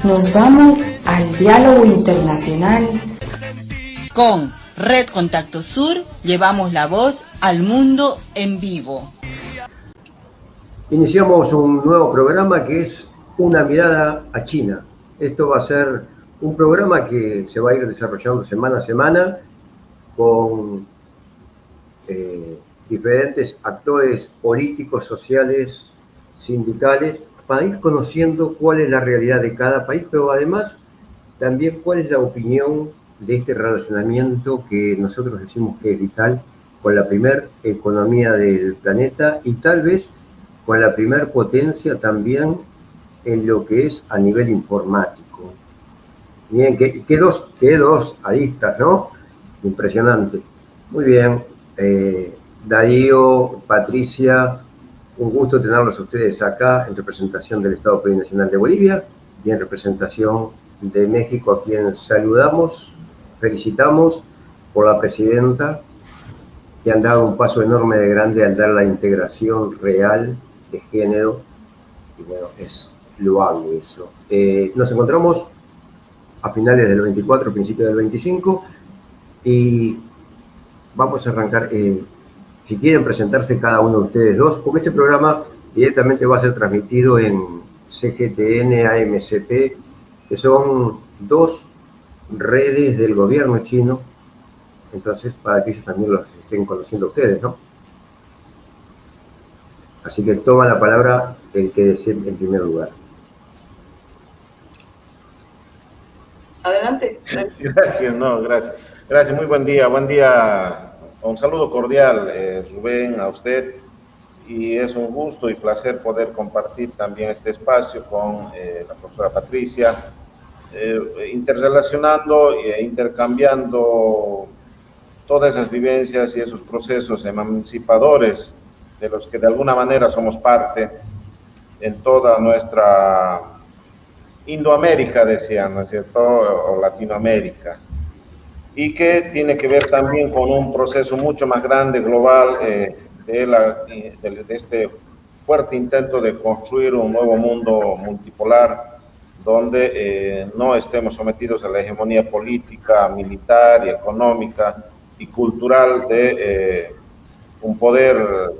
Nos vamos al diálogo internacional. Con Red Contacto Sur llevamos la voz al mundo en vivo. Iniciamos un nuevo programa que es Una mirada a China. Esto va a ser un programa que se va a ir desarrollando semana a semana con diferentes actores políticos, sociales, sindicales, para ir conociendo cuál es la realidad de cada país, pero además también cuál es la opinión de este relacionamiento que nosotros decimos que es vital con la primer economía del planeta y tal vez con la primer potencia también en lo que es a nivel informático. Miren, que dos aristas, ¿no? Impresionante. Muy bien. Darío, Patricia, un gusto tenerlos a ustedes acá en representación del Estado Plurinacional de Bolivia y en representación de México, a quien saludamos, felicitamos por la presidenta, que han dado un paso enorme de grande al dar la integración real de género, y bueno, es loable eso. Nos encontramos a finales del 24, principios del 25, y vamos a arrancar, si quieren presentarse cada uno de ustedes dos, porque este programa directamente va a ser transmitido en CGTN, AMCP, que son dos redes del gobierno chino, entonces para que ellos también los estén conociendo ustedes, ¿no? Así que toma la palabra el que desee en primer lugar. Adelante. Gracias, gracias, muy buen día, un saludo cordial, Rubén, a usted, y es un gusto y placer poder compartir también este espacio con la profesora Patricia, interrelacionando e intercambiando todas esas vivencias y esos procesos emancipadores de los que de alguna manera somos parte en toda nuestra Indoamérica, decían, ¿no es cierto?, o Latinoamérica, y que tiene que ver también con un proceso mucho más grande, global, de este fuerte intento de construir un nuevo mundo multipolar, donde no estemos sometidos a la hegemonía política, militar y económica y cultural de un poder,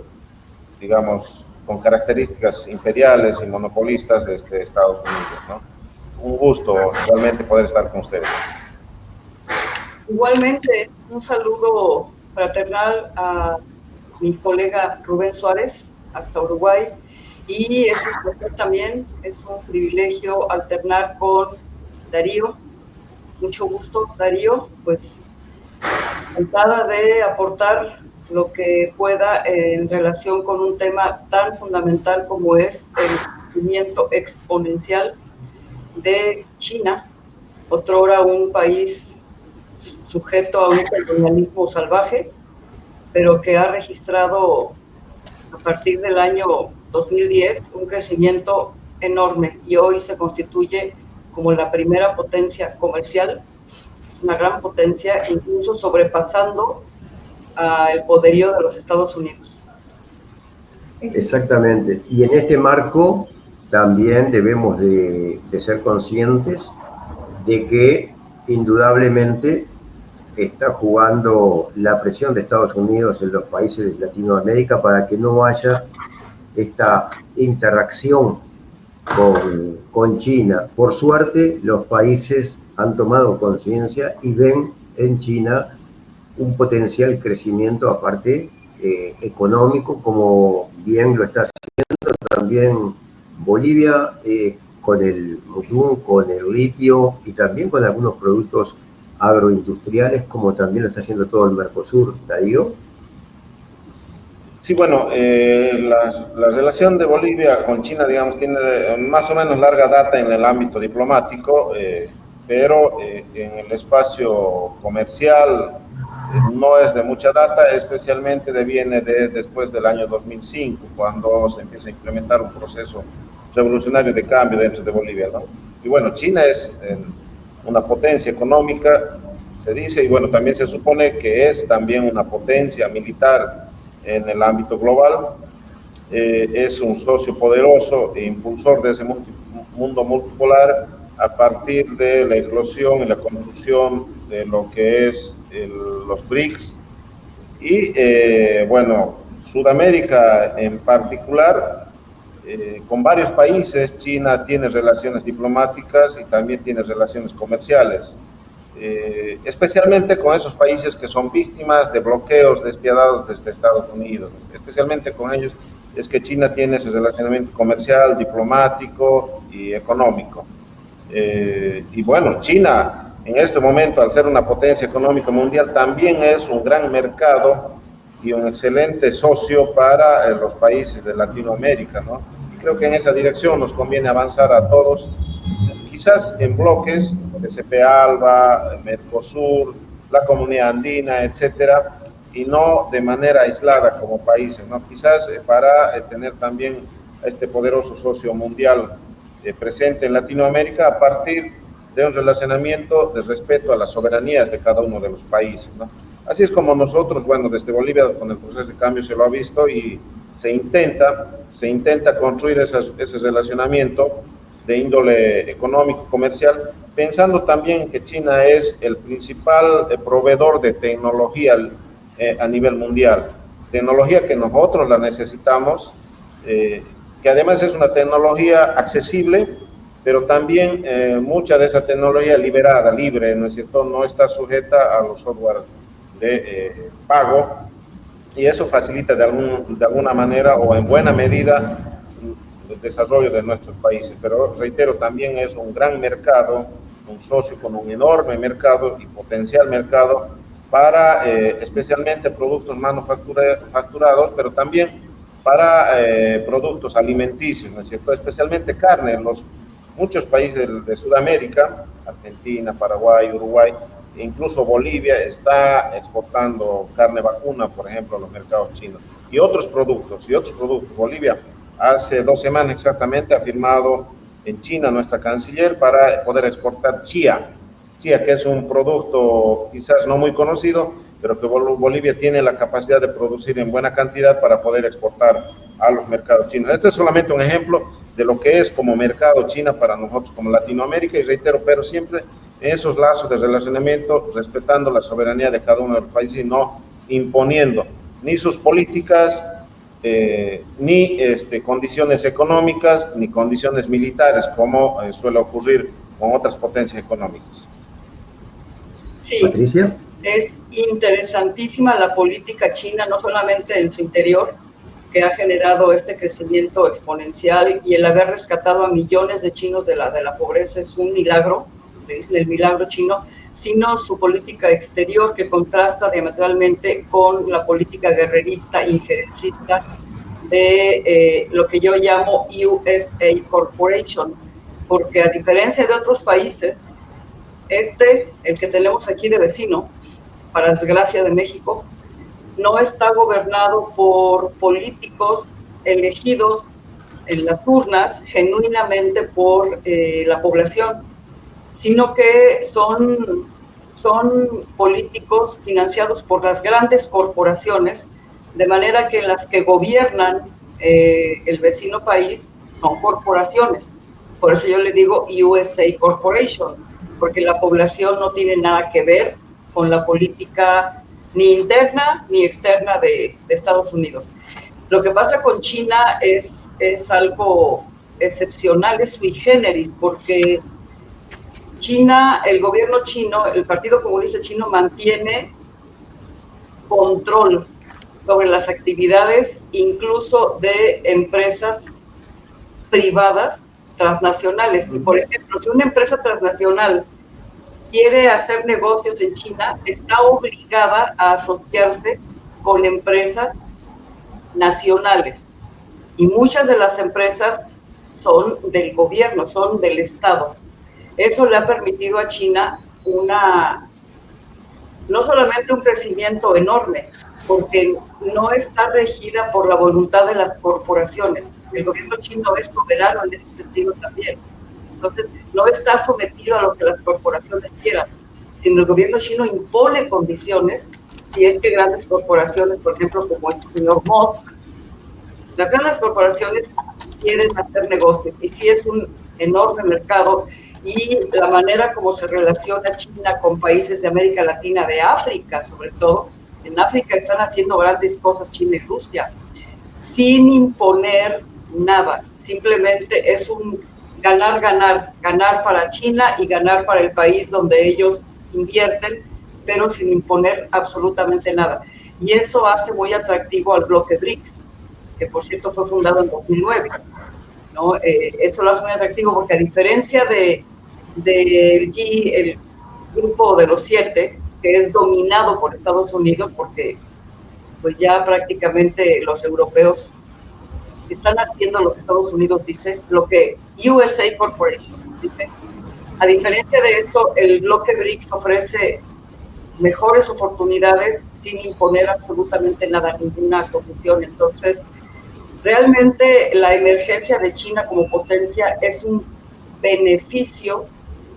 digamos, con características imperiales y monopolistas de Estados Unidos, ¿no? Un gusto realmente poder estar con ustedes. Igualmente, un saludo fraternal a mi colega Rubén Suárez, hasta Uruguay, y también es un privilegio alternar con Darío. Mucho gusto, Darío, pues encantada de aportar lo que pueda en relación con un tema tan fundamental como es el crecimiento exponencial de China, otrora un país sujeto a un colonialismo salvaje, pero que ha registrado a partir del año 2010 un crecimiento enorme y hoy se constituye como la primera potencia comercial, una gran potencia, incluso sobrepasando el poderío de los Estados Unidos. Exactamente, y en este marco también debemos de ser conscientes de que indudablemente está jugando la presión de Estados Unidos en los países de Latinoamérica para que no haya esta interacción con China. Por suerte, los países han tomado conciencia y ven en China un potencial crecimiento, aparte económico, como bien lo está haciendo también Bolivia, con el mutún, con el litio y también con algunos productos agroindustriales, como también lo está haciendo todo el Mercosur. Darío. Sí, bueno, la relación de Bolivia con China, digamos, tiene más o menos larga data en el ámbito diplomático, pero en el espacio comercial no es de mucha data, especialmente viene después del año 2005, cuando se empieza a implementar un proceso revolucionario de cambio dentro de Bolivia, ¿no? Y bueno, China es una potencia económica, se dice, y bueno, también se supone que es también una potencia militar en el ámbito global, es un socio poderoso e impulsor de ese mundo multipolar, a partir de la eclosión y la construcción de lo que es los BRICS. Y bueno, Sudamérica en particular, con varios países, China tiene relaciones diplomáticas y también tiene relaciones comerciales, especialmente con esos países que son víctimas de bloqueos despiadados desde Estados Unidos. Especialmente con ellos es que China tiene ese relacionamiento comercial, diplomático y económico. Y bueno, China en este momento, al ser una potencia económica mundial, también es un gran mercado y un excelente socio para los países de Latinoamérica, ¿no? Y creo que en esa dirección nos conviene avanzar a todos, quizás en bloques, CP-ALBA, Mercosur, la Comunidad Andina, etcétera, y no de manera aislada como países, ¿no? Quizás para tener también a este poderoso socio mundial presente en Latinoamérica a partir de un relacionamiento de respeto a las soberanías de cada uno de los países, ¿no? Así es como nosotros, bueno, desde Bolivia con el proceso de cambio se lo ha visto y se intenta construir ese relacionamiento de índole económico, comercial, pensando también que China es el principal proveedor de tecnología a nivel mundial, tecnología que nosotros la necesitamos, que además es una tecnología accesible, pero también mucha de esa tecnología liberada, libre, ¿no es cierto?, no está sujeta a los softwares de pago, y eso facilita de alguna manera o en buena medida el desarrollo de nuestros países. Pero reitero, también es un gran mercado, un socio con un enorme mercado y potencial mercado para especialmente productos manufacturados, pero también para productos alimenticios, ¿no es cierto?, especialmente carne. Muchos países de Sudamérica, Argentina, Paraguay, Uruguay, e incluso Bolivia está exportando carne vacuna, por ejemplo, a los mercados chinos. Y otros productos. Bolivia hace 2 semanas exactamente ha firmado en China nuestra canciller para poder exportar chía, que es un producto quizás no muy conocido, pero que Bolivia tiene la capacidad de producir en buena cantidad para poder exportar a los mercados chinos. Este es solamente un ejemplo de lo que es como mercado China para nosotros como Latinoamérica, y reitero, pero siempre en esos lazos de relacionamiento, respetando la soberanía de cada uno de los países y no imponiendo ni sus políticas, ni condiciones económicas, ni condiciones militares, como suele ocurrir con otras potencias económicas. Sí. Patricia. Es interesantísima la política china, no solamente en su interior, que ha generado este crecimiento exponencial, y el haber rescatado a millones de chinos de la pobreza es un milagro, le dicen el milagro chino, sino su política exterior, que contrasta diametralmente con la política guerrerista, injerencista de lo que yo llamo USA Corporation, porque a diferencia de otros países, el que tenemos aquí de vecino, para desgracia de México, no está gobernado por políticos elegidos en las urnas genuinamente por la población, sino que son políticos financiados por las grandes corporaciones, de manera que las que gobiernan el vecino país son corporaciones. Por eso yo le digo USA Corporation, porque la población no tiene nada que ver con la política ni interna ni externa de Estados Unidos. Lo que pasa con China es algo excepcional, es sui generis, porque China, el gobierno chino, el Partido Comunista Chino mantiene control sobre las actividades incluso de empresas privadas transnacionales. Y por ejemplo, si una empresa transnacional quiere hacer negocios en China, está obligada a asociarse con empresas nacionales. Y muchas de las empresas son del gobierno, son del Estado. Eso le ha permitido a China no solamente un crecimiento enorme, porque no está regida por la voluntad de las corporaciones. El gobierno chino es soberano en ese sentido también. Entonces, no está sometido a lo que las corporaciones quieran, sino el gobierno chino impone condiciones, si es que grandes corporaciones, por ejemplo, como este señor Musk, las grandes corporaciones quieren hacer negocios, y sí es un enorme mercado, y la manera como se relaciona China con países de América Latina, de África sobre todo. En África están haciendo grandes cosas China y Rusia, sin imponer nada, simplemente es un ganar, ganar, ganar para China y ganar para el país donde ellos invierten, pero sin imponer absolutamente nada. Y eso hace muy atractivo al bloque BRICS, que por cierto fue fundado en 2009, ¿no? Eso lo hace muy atractivo porque a diferencia del el grupo de los 7, que es dominado por Estados Unidos, porque pues ya prácticamente los europeos están haciendo lo que Estados Unidos dice, lo que USA Corporation dice. A diferencia de eso, el bloque BRICS ofrece mejores oportunidades sin imponer absolutamente nada, ninguna condición. Entonces, realmente la emergencia de China como potencia es un beneficio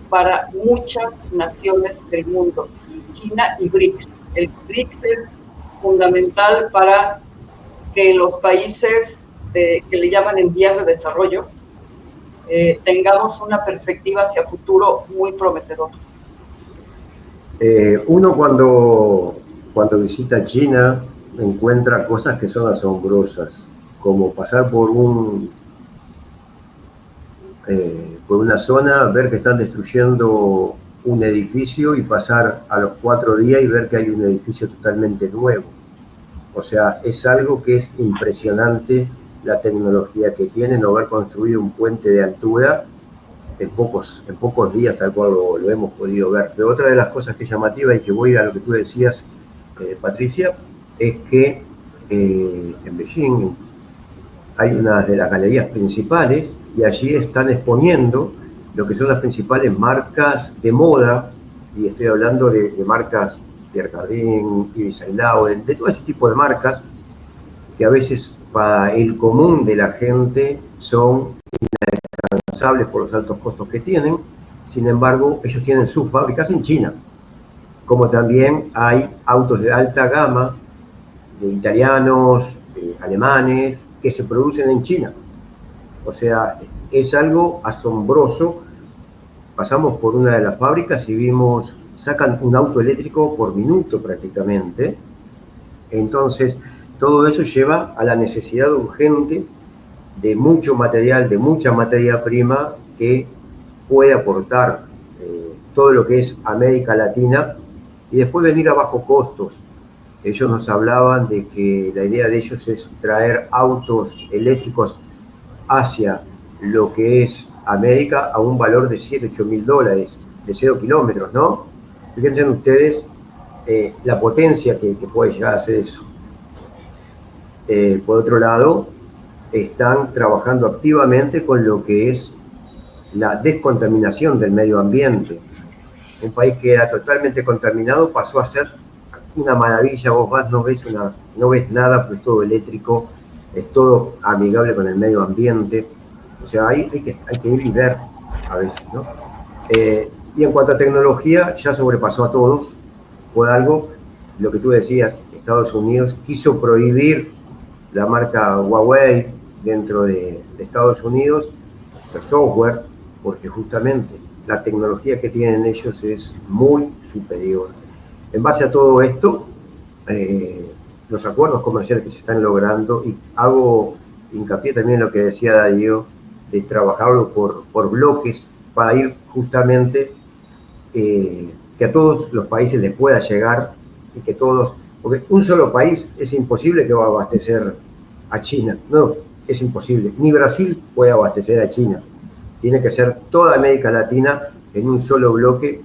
para muchas naciones del mundo, China y BRICS. El BRICS es fundamental para que los países que le llaman en vías de desarrollo tengamos una perspectiva hacia futuro muy prometedora. Uno cuando visita China encuentra cosas que son asombrosas, como pasar por una zona, ver que están destruyendo un edificio y pasar a los 4 días y ver que hay un edificio totalmente nuevo. O sea, es algo que es impresionante la tecnología que tienen, o haber construido un puente de altura en pocos días, tal cual lo hemos podido ver. Pero otra de las cosas que es llamativa, y que voy a lo que tú decías, Patricia, es que en Beijing hay una de las galerías principales y allí están exponiendo lo que son las principales marcas de moda, y estoy hablando de marcas Pierre Cardin, Yves Saint Laurent, de todo ese tipo de marcas que a veces para el común de la gente son inalcanzables por los altos costos que tienen. Sin embargo, ellos tienen sus fábricas en China, como también hay autos de alta gama de italianos, alemanes, que se producen en China. O sea, es algo asombroso. Pasamos por una de las fábricas y vimos, sacan un auto eléctrico por minuto prácticamente. Entonces, todo eso lleva a la necesidad urgente de mucho material, de mucha materia prima que puede aportar todo lo que es América Latina y después venir a bajo costos. Ellos nos hablaban de que la idea de ellos es traer autos eléctricos hacia lo que es América a un valor de $7.000, 8.000, de 0 kilómetros, ¿no? Fíjense ustedes la potencia que puede llegar a ser eso. Por otro lado, están trabajando activamente con lo que es la descontaminación del medio ambiente. Un país que era totalmente contaminado pasó a ser una maravilla. Vos vas, no ves nada, pues es todo eléctrico, es todo amigable con el medio ambiente. O sea, hay que ir y ver a veces, ¿no? Y en cuanto a tecnología, ya sobrepasó a todos. Por algo, lo que tú decías, Estados Unidos quiso prohibir la marca Huawei dentro de Estados Unidos, el software, porque justamente la tecnología que tienen ellos es muy superior. En base a todo esto, los acuerdos comerciales que se están logrando, y hago hincapié también en lo que decía Darío, de trabajarlo por bloques para ir justamente que a todos los países les pueda llegar y que todos, porque un solo país es imposible que va a abastecer a China, no, es imposible, ni Brasil puede abastecer a China, tiene que ser toda América Latina en un solo bloque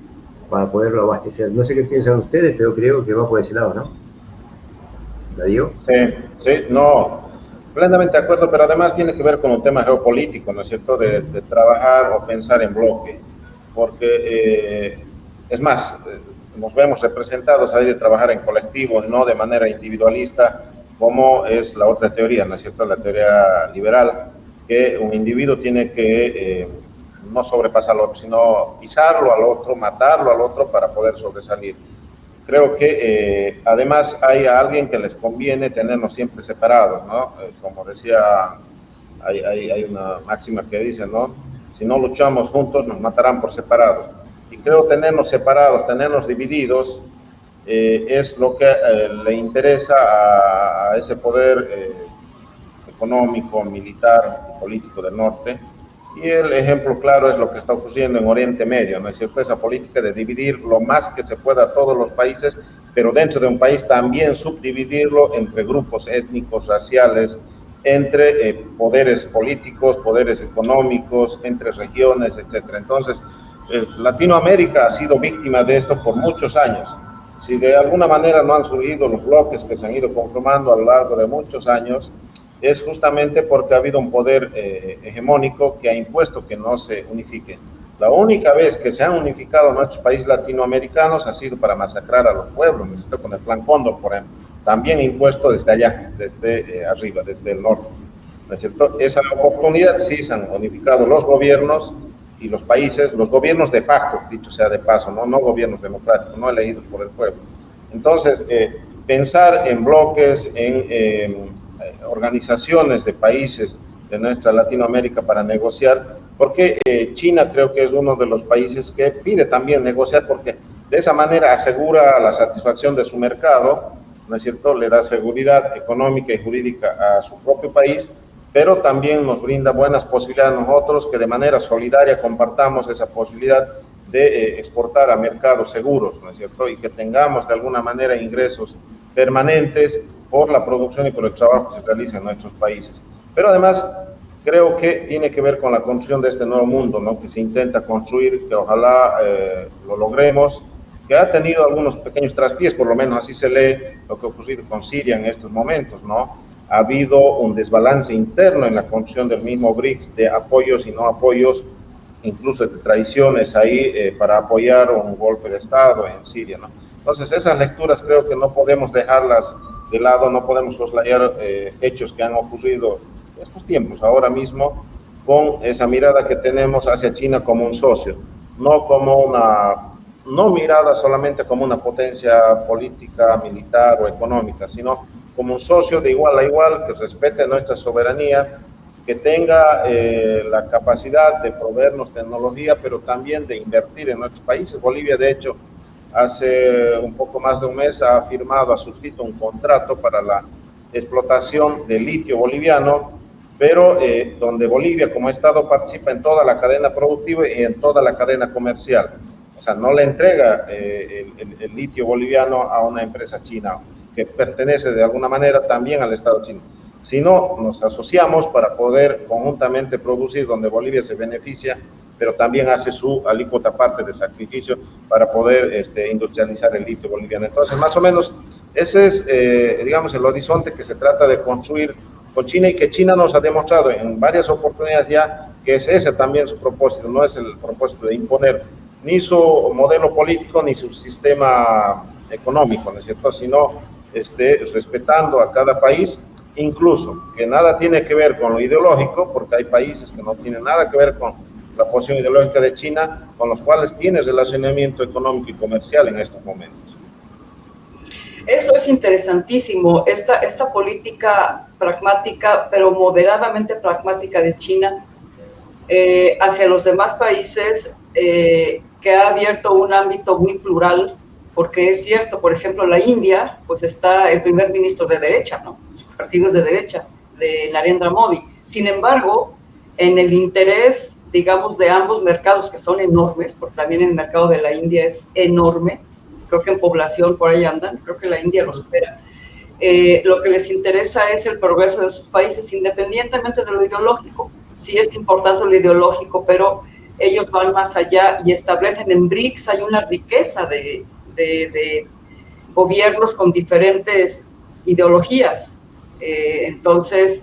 para poderlo abastecer. No sé qué piensan ustedes, pero creo que va por ese lado, ¿no? ¿Darío? Sí, no, plenamente de acuerdo, pero además tiene que ver con un tema geopolítico, ¿no es cierto?, de trabajar o pensar en bloque, porque es más, nos vemos representados ahí de trabajar en colectivo, no de manera individualista, como es la otra teoría, ¿no es cierto?, la teoría liberal, que un individuo tiene que no sobrepasar al otro, sino pisarlo al otro, matarlo al otro para poder sobresalir. Creo que además hay a alguien que les conviene tenernos siempre separados, ¿no? Como decía, hay una máxima que dice, ¿no? Si no luchamos juntos, nos matarán por separado. Y creo tenernos separados, tenernos divididos, es lo que le interesa a ese poder económico, militar y político del norte. Y el ejemplo claro es lo que está ocurriendo en Oriente Medio, ¿no es cierto? Esa política de dividir lo más que se pueda a todos los países, pero dentro de un país también subdividirlo entre grupos étnicos, raciales, entre poderes políticos, poderes económicos, entre regiones, etcétera. Entonces, Latinoamérica ha sido víctima de esto por muchos años. Si de alguna manera no han surgido los bloques que se han ido conformando a lo largo de muchos años, es justamente porque ha habido un poder hegemónico que ha impuesto que no se unifique. La única vez que se han unificado nuestros países latinoamericanos ha sido para masacrar a los pueblos, ¿no? Con el Plan Cóndor, por ejemplo, también impuesto desde allá, desde arriba, desde el norte, ¿no es cierto? Esa oportunidad sí se han unificado los gobiernos y los países, los gobiernos de facto, dicho sea de paso, no gobiernos democráticos, no elegidos por el pueblo. Entonces, pensar en bloques, en organizaciones de países de nuestra Latinoamérica para negociar, porque China creo que es uno de los países que pide también negociar, porque de esa manera asegura la satisfacción de su mercado, ¿no es cierto? Le da seguridad económica y jurídica a su propio país, pero también nos brinda buenas posibilidades a nosotros que de manera solidaria compartamos esa posibilidad de exportar a mercados seguros, ¿no es cierto? Y que tengamos de alguna manera ingresos permanentes por la producción y por el trabajo que se realiza en nuestros países. Pero además creo que tiene que ver con la construcción de este nuevo mundo, ¿no? Que se intenta construir, que ojalá lo logremos, que ha tenido algunos pequeños traspiés, por lo menos así se lee lo que ha ocurrido con Siria en estos momentos, ¿no? Ha habido un desbalance interno en la construcción del mismo BRICS de apoyos y no apoyos, incluso de traiciones ahí para apoyar un golpe de Estado en Siria, ¿no? Entonces esas lecturas creo que no podemos dejarlas de lado, no podemos soslayar hechos que han ocurrido en estos tiempos, ahora mismo, con esa mirada que tenemos hacia China como un socio, no mirada solamente como una potencia política, militar o económica, sino como un socio de igual a igual, que respete nuestra soberanía, que tenga la capacidad de proveernos tecnología, pero también de invertir en nuestros países. Bolivia, de hecho, hace un poco más de un mes ha suscrito un contrato para la explotación de litio boliviano, pero donde Bolivia como Estado participa en toda la cadena productiva y en toda la cadena comercial. O sea, no le entrega el litio boliviano a una empresa china que pertenece de alguna manera también al Estado chino, sino nos asociamos para poder conjuntamente producir donde Bolivia se beneficia, pero también hace su alícuota parte de sacrificio para poder industrializar el litio boliviano. Entonces, más o menos, ese es, digamos, el horizonte que se trata de construir con China y que China nos ha demostrado en varias oportunidades ya que es ese también su propósito, no es el propósito de imponer ni su modelo político ni su sistema económico, ¿no es cierto?, sino respetando a cada país, incluso que nada tiene que ver con lo ideológico, porque hay países que no tienen nada que ver con la posición ideológica de China, con los cuales tiene relacionamiento económico y comercial en estos momentos. Eso es interesantísimo, esta política pragmática, pero moderadamente pragmática de China hacia los demás países, que ha abierto un ámbito muy plural, porque es cierto, por ejemplo, la India, pues está el primer ministro de derecha, ¿no? Partidos de derecha, de Narendra Modi. Sin embargo, en el interés, digamos, de ambos mercados, que son enormes, porque también el mercado de la India es enorme, creo que en población por ahí andan, creo que la India lo supera, lo que les interesa es el progreso de sus países, independientemente de lo ideológico. Sí es importante lo ideológico, pero ellos van más allá y establecen en BRICS, hay una riqueza de gobiernos con diferentes ideologías. Entonces,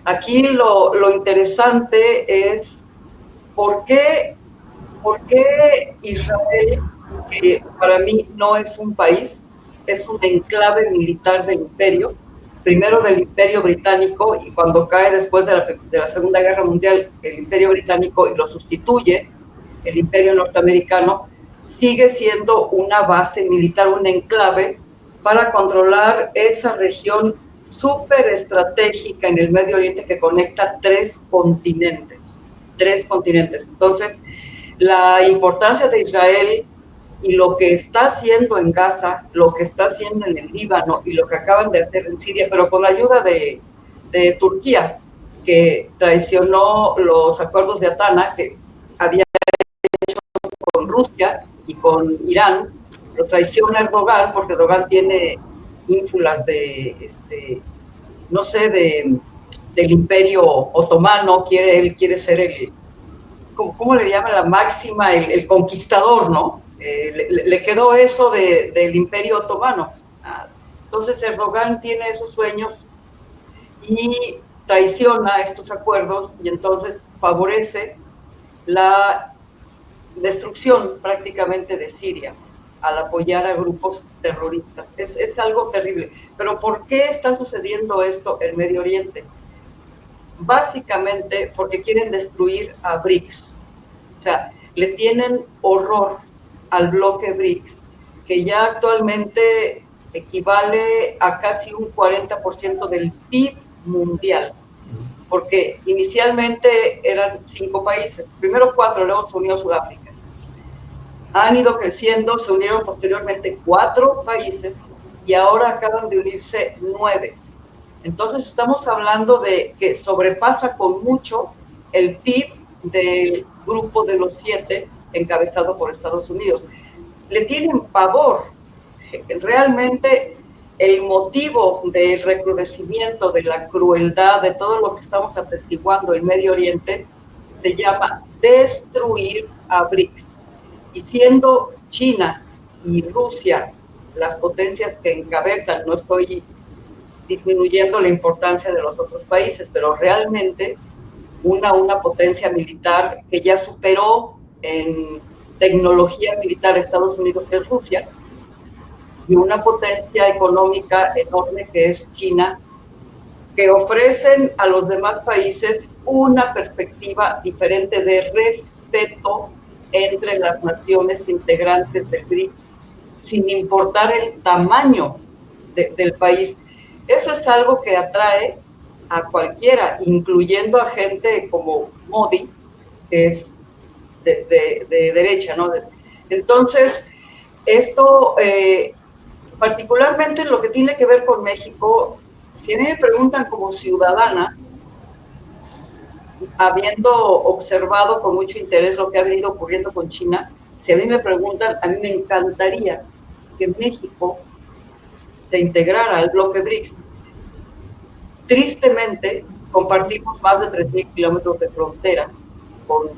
aquí lo interesante es ¿por qué Israel, que para mí no es un país, es un enclave militar del imperio, primero del imperio británico, y cuando cae después de la Segunda Guerra Mundial el imperio británico y lo sustituye el imperio norteamericano, sigue siendo una base militar, un enclave para controlar esa región súper estratégica en el Medio Oriente que conecta 3 continentes. 3 continentes. Entonces, la importancia de Israel y lo que está haciendo en Gaza, lo que está haciendo en el Líbano y lo que acaban de hacer en Siria, pero con la ayuda de Turquía, que traicionó los acuerdos de Atana, que había hecho con Rusia y con Irán, lo traiciona Erdogan, porque Erdogan tiene ínfulas de, no sé, del imperio otomano, él quiere ser el, ¿cómo le llaman? La máxima, el conquistador, ¿no? Le quedó eso del imperio otomano. Entonces Erdogan tiene esos sueños y traiciona estos acuerdos y entonces favorece la destrucción prácticamente de Siria al apoyar a grupos terroristas. Es algo terrible. Pero ¿por qué está sucediendo esto en Medio Oriente? Básicamente porque quieren destruir a BRICS. O sea, le tienen horror al bloque BRICS, que ya actualmente equivale a casi un 40% del PIB mundial, porque inicialmente eran 5 países, primero 4, luego se unió Sudáfrica. Han ido creciendo, se unieron posteriormente 4 países y ahora acaban de unirse 9. Entonces estamos hablando de que sobrepasa con mucho el PIB del grupo de los 7 encabezado por Estados Unidos. Le tienen pavor. Realmente el motivo del recrudecimiento, de la crueldad, de todo lo que estamos atestiguando en Medio Oriente, se llama destruir a BRICS. Y siendo China y Rusia las potencias que encabezan, no estoy disminuyendo la importancia de los otros países, pero realmente una potencia militar que ya superó en tecnología militar a Estados Unidos, que es Rusia, y una potencia económica enorme que es China, que ofrecen a los demás países una perspectiva diferente de respeto entre las naciones integrantes del BRICS, sin importar el tamaño del país. Eso es algo que atrae a cualquiera, incluyendo a gente como Modi, que es de derecha, ¿no? Entonces, esto, particularmente en lo que tiene que ver con México, si a mí me preguntan como ciudadana, habiendo observado con mucho interés lo que ha venido ocurriendo con China, si a mí me preguntan, a mí me encantaría que México se integrara al bloque BRICS. Tristemente, compartimos más de 3,000 kilómetros de frontera con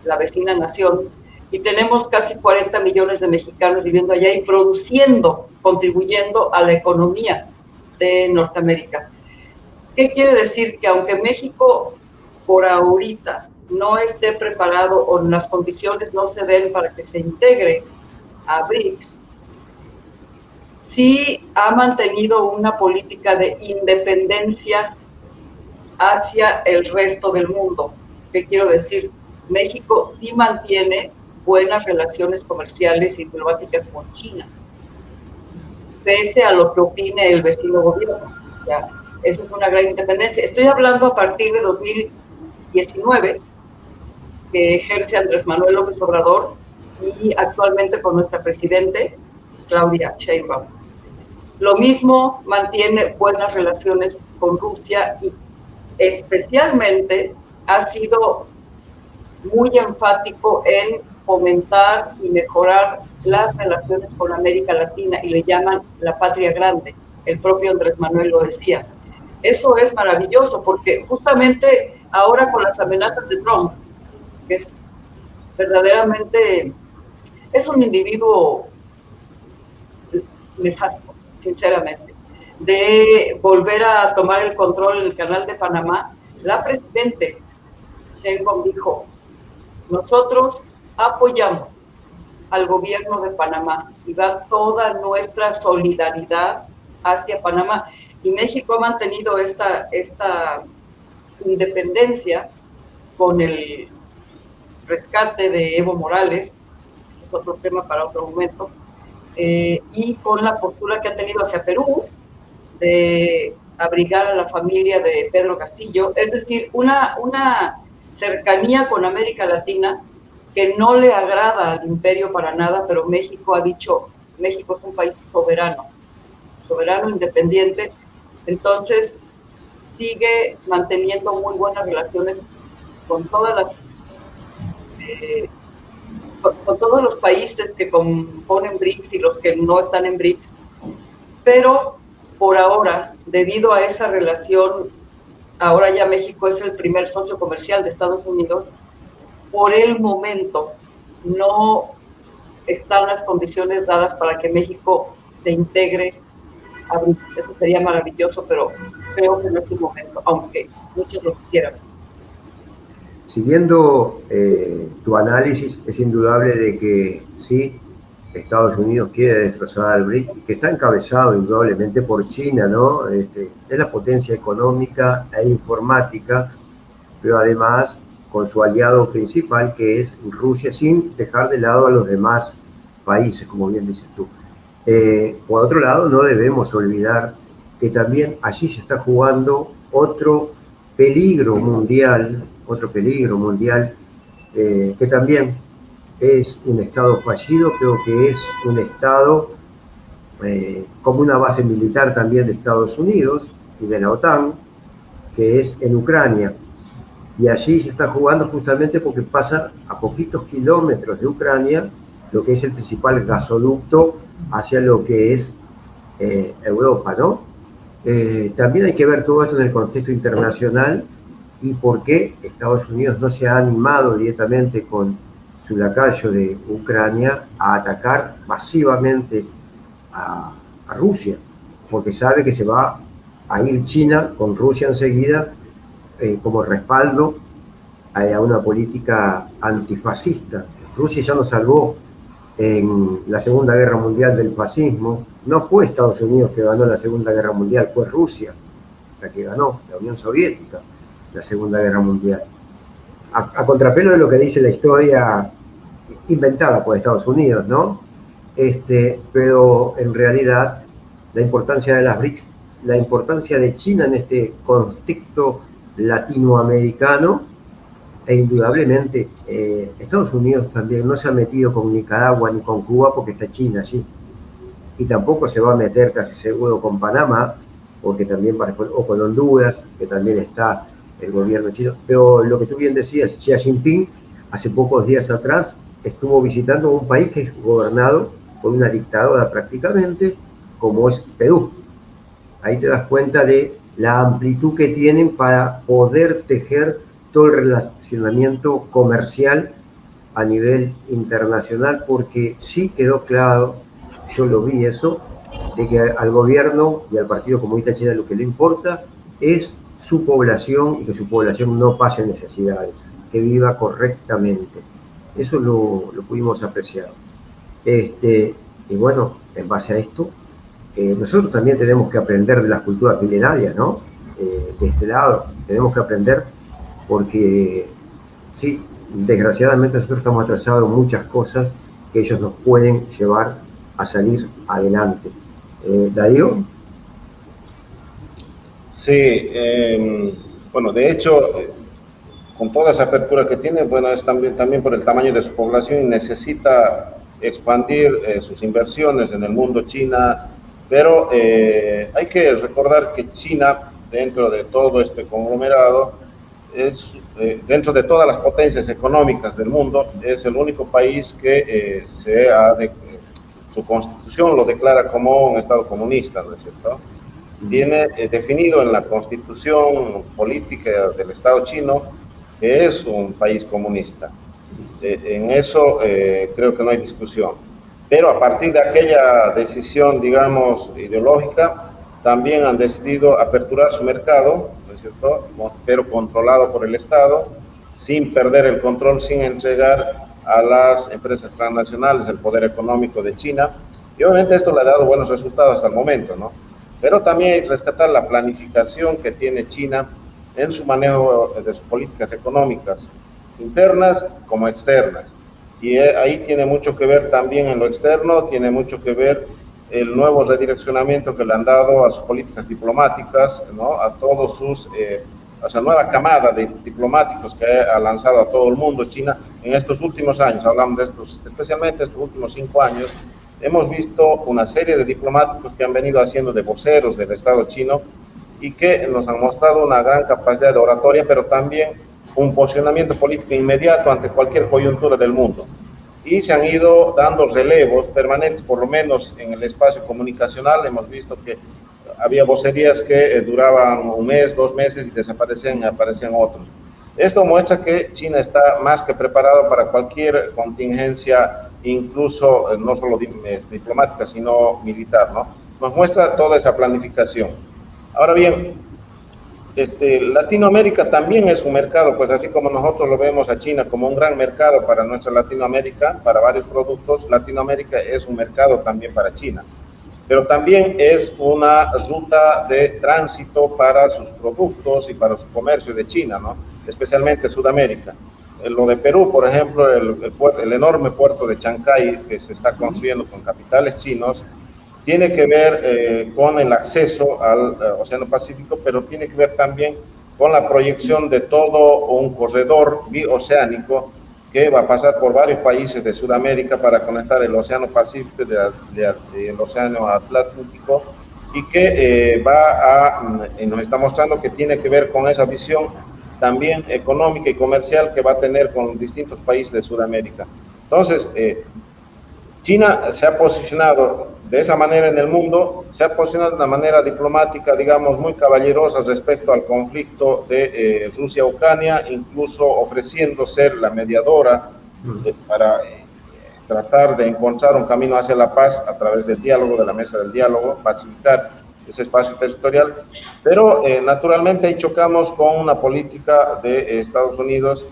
la vecina nación y tenemos casi 40 millones de mexicanos viviendo allá y produciendo, contribuyendo a la economía de Norteamérica. ¿Qué quiere decir? Que aunque México por ahorita no esté preparado o las condiciones no se den para que se integre a BRICS, sí ha mantenido una política de independencia hacia el resto del mundo. ¿Qué quiero decir? México sí mantiene buenas relaciones comerciales y diplomáticas con China, pese a lo que opine el vecino gobierno. O sea, esa es una gran independencia. Estoy hablando a partir de 2019, que ejerce Andrés Manuel López Obrador y actualmente con nuestra presidente, Claudia Sheinbaum. Lo mismo mantiene buenas relaciones con Rusia y especialmente ha sido muy enfático en fomentar y mejorar las relaciones con América Latina y le llaman la patria grande. El propio Andrés Manuel lo decía. Eso es maravilloso porque justamente ahora con las amenazas de Trump, que es verdaderamente, es un individuo nefasto, sinceramente, de volver a tomar el control en el canal de Panamá, la presidente Sheinbaum dijo: nosotros apoyamos al gobierno de Panamá y va toda nuestra solidaridad hacia Panamá. Y México ha mantenido esta independencia con el rescate de Evo Morales, es otro tema para otro momento, y con la postura que ha tenido hacia Perú de abrigar a la familia de Pedro Castillo, es decir, una cercanía con América Latina, que no le agrada al imperio para nada, pero México ha dicho, México es un país soberano, independiente, entonces sigue manteniendo muy buenas relaciones con todas las con todos los países que componen BRICS y los que no están en BRICS, pero por ahora, debido a esa relación, ahora ya México es el primer socio comercial de Estados Unidos, por el momento no están las condiciones dadas para que México se integre a BRICS. Eso sería maravilloso, pero creo que no es el momento, aunque muchos lo quisiéramos. Siguiendo tu análisis, es indudable de que sí, Estados Unidos quiere destrozar al BRIC, que está encabezado indudablemente por China, ¿no? Es la potencia económica e informática, pero además con su aliado principal, que es Rusia, sin dejar de lado a los demás países, como bien dices tú. Por otro lado, no debemos olvidar que también allí se está jugando otro peligro mundial, que también es un Estado fallido, pero que es un Estado como una base militar también de Estados Unidos y de la OTAN, que es en Ucrania. Y allí se está jugando justamente porque pasa a poquitos kilómetros de Ucrania lo que es el principal gasoducto hacia lo que es Europa, ¿no? También hay que ver todo esto en el contexto internacional y por qué Estados Unidos no se ha animado directamente con su lacayo de Ucrania a atacar masivamente a Rusia, porque sabe que se va a ir China con Rusia enseguida como respaldo a una política antifascista. Rusia ya nos salvó en la Segunda Guerra Mundial del fascismo. No fue Estados Unidos que ganó la Segunda Guerra Mundial, fue Rusia la que ganó, la Unión Soviética, la Segunda Guerra Mundial. A contrapelo de lo que dice la historia inventada por Estados Unidos, ¿no? Pero en realidad la importancia de las BRICS, la importancia de China en este contexto latinoamericano, e indudablemente Estados Unidos también no se ha metido con Nicaragua ni con Cuba porque está China allí, y tampoco se va a meter casi seguro con Panamá, porque también o con Honduras, que también está el gobierno chino. Pero lo que tú bien decías, Xi Jinping hace pocos días atrás estuvo visitando un país que es gobernado por una dictadura prácticamente, como es Perú. Ahí te das cuenta de la amplitud que tienen para poder tejer todo el relacionamiento comercial a nivel internacional, porque sí quedó claro, yo lo vi eso, de que al gobierno y al Partido Comunista Chino lo que le importa es su población y que su población no pase necesidades, que viva correctamente. Eso lo pudimos apreciar. Y bueno, en base a esto, nosotros también tenemos que aprender de las culturas milenarias, ¿no? De este lado, tenemos que aprender porque, sí, desgraciadamente nosotros estamos atrasados en muchas cosas que ellos nos pueden llevar a salir adelante. Darío. Sí, bueno, de hecho, con toda esa apertura que tiene, bueno, es también por el tamaño de su población y necesita expandir sus inversiones en el mundo China, pero hay que recordar que China, dentro de todo este conglomerado, dentro de todas las potencias económicas del mundo, es el único país que su constitución lo declara como un Estado comunista, ¿no es cierto? Tiene definido en la constitución política del Estado chino que es un país comunista. En eso creo que no hay discusión. Pero a partir de aquella decisión, digamos, ideológica, también han decidido aperturar su mercado, ¿no es cierto?, pero controlado por el Estado, sin perder el control, sin entregar a las empresas transnacionales el poder económico de China. Y obviamente esto le ha dado buenos resultados hasta el momento, ¿no? Pero también hay que rescatar la planificación que tiene China en su manejo de sus políticas económicas, internas como externas. Y ahí tiene mucho que ver también en lo externo, tiene mucho que ver el nuevo redireccionamiento que le han dado a sus políticas diplomáticas, ¿no?, a todos sus nueva camada de diplomáticos que ha lanzado a todo el mundo China en estos últimos años, hablamos de estos, especialmente estos últimos 5 años, hemos visto una serie de diplomáticos que han venido haciendo de voceros del Estado chino y que nos han mostrado una gran capacidad de oratoria, pero también un posicionamiento político inmediato ante cualquier coyuntura del mundo. Y se han ido dando relevos permanentes, por lo menos en el espacio comunicacional. Hemos visto que había vocerías que duraban 1 mes, 2 meses y desaparecían y aparecían otros. Esto muestra que China está más que preparado para cualquier contingencia, incluso no solo diplomática, sino militar, ¿no? Nos muestra toda esa planificación. Ahora bien, Latinoamérica también es un mercado, pues así como nosotros lo vemos a China como un gran mercado para nuestra Latinoamérica, para varios productos, Latinoamérica es un mercado también para China. Pero también es una ruta de tránsito para sus productos y para su comercio de China, ¿no? Especialmente Sudamérica. Lo de Perú, por ejemplo, el enorme puerto de Chancay que se está construyendo con capitales chinos, tiene que ver con el acceso al Océano Pacífico, pero tiene que ver también con la proyección de todo un corredor bioceánico que va a pasar por varios países de Sudamérica para conectar el Océano Pacífico del Océano Atlántico y que nos está mostrando que tiene que ver con esa visión también económica y comercial que va a tener con distintos países de Sudamérica. Entonces, China se ha posicionado de esa manera en el mundo, se ha posicionado de una manera diplomática, digamos, muy caballerosa respecto al conflicto de Rusia-Ucrania, incluso ofreciendo ser la mediadora para tratar de encontrar un camino hacia la paz a través del diálogo, de la mesa del diálogo, pacificar ese espacio territorial, pero naturalmente ahí chocamos con una política de Estados Unidos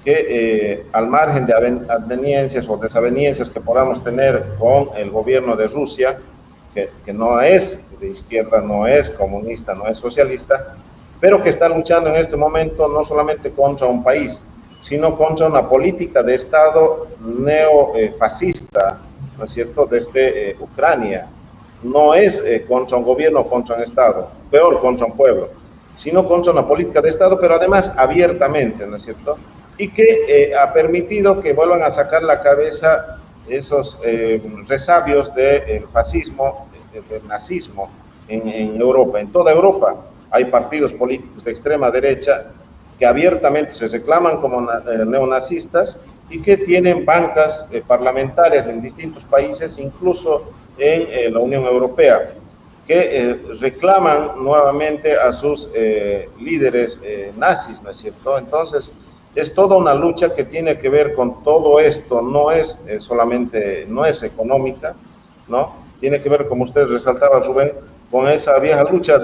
que al margen de aveniencias o desavenencias que podamos tener con el gobierno de Rusia, que no es de izquierda, no es comunista, no es socialista, pero que está luchando en este momento no solamente contra un país, sino contra una política de Estado neofascista, ¿no es cierto?, desde Ucrania. No es contra un gobierno o contra un Estado, peor contra un pueblo, sino contra una política de Estado, pero además abiertamente, ¿no es cierto?, y que ha permitido que vuelvan a sacar la cabeza esos resabios del fascismo, del nazismo en Europa. En toda Europa hay partidos políticos de extrema derecha que abiertamente se reclaman como neonazistas y que tienen bancas parlamentarias en distintos países, incluso en la Unión Europea, que reclaman nuevamente a sus líderes nazis, ¿no es cierto? Entonces, es toda una lucha que tiene que ver con todo esto, no es solamente, no es económica, ¿no? Tiene que ver, como usted resaltaba, Rubén, con esa vieja lucha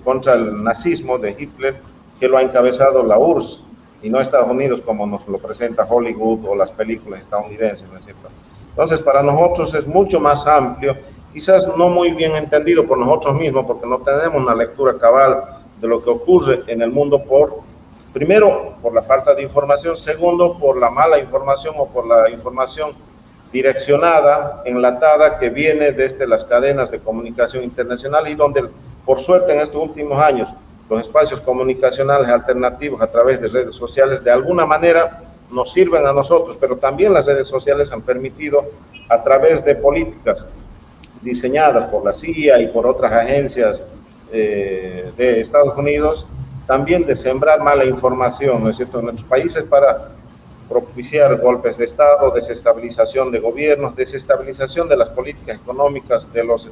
contra el nazismo de Hitler, que lo ha encabezado la URSS, y no Estados Unidos como nos lo presenta Hollywood o las películas estadounidenses, ¿no es cierto? Entonces, para nosotros es mucho más amplio, quizás no muy bien entendido por nosotros mismos, porque no tenemos una lectura cabal de lo que ocurre en el mundo primero, por la falta de información, segundo, por la mala información o por la información direccionada, enlatada, que viene desde las cadenas de comunicación internacional y donde, por suerte, en estos últimos años, los espacios comunicacionales alternativos a través de redes sociales, de alguna manera, nos sirven a nosotros, pero también las redes sociales han permitido, a través de políticas diseñadas por la CIA y por otras agencias de Estados Unidos, también de sembrar mala información, ¿no es cierto?, en nuestros países para propiciar golpes de Estado, desestabilización de gobiernos, desestabilización de las políticas económicas de los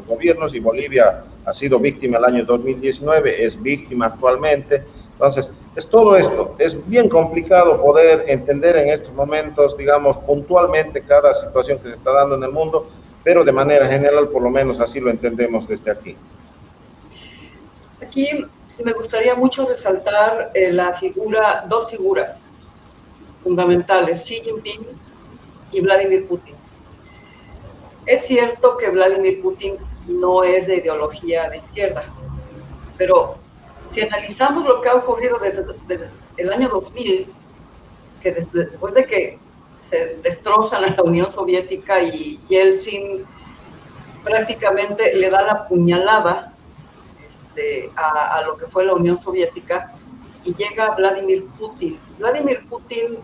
gobiernos, y Bolivia ha sido víctima el año 2019, es víctima actualmente. Entonces, es todo esto, es bien complicado poder entender en estos momentos, digamos, puntualmente cada situación que se está dando en el mundo, pero de manera general, por lo menos así lo entendemos desde aquí. Aquí me gustaría mucho resaltar dos figuras fundamentales, Xi Jinping y Vladimir Putin. Es cierto que Vladimir Putin no es de ideología de izquierda, pero si analizamos lo que ha ocurrido desde el año 2000, que después de que se destrozan la Unión Soviética y Yeltsin prácticamente le da la puñalada a lo que fue la Unión Soviética, y llega Vladimir Putin. Vladimir Putin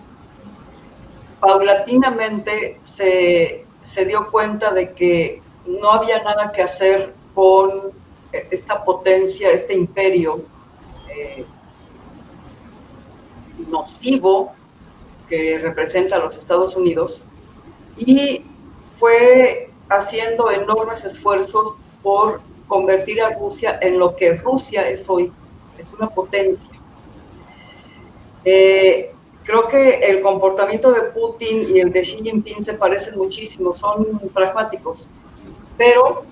paulatinamente se dio cuenta de que no había nada que hacer con esta potencia, este imperio nocivo que representa a los Estados Unidos, y fue haciendo enormes esfuerzos por convertir a Rusia en lo que Rusia es hoy, es una potencia. Creo que el comportamiento de Putin y el de Xi Jinping se parecen muchísimo, son pragmáticos, pero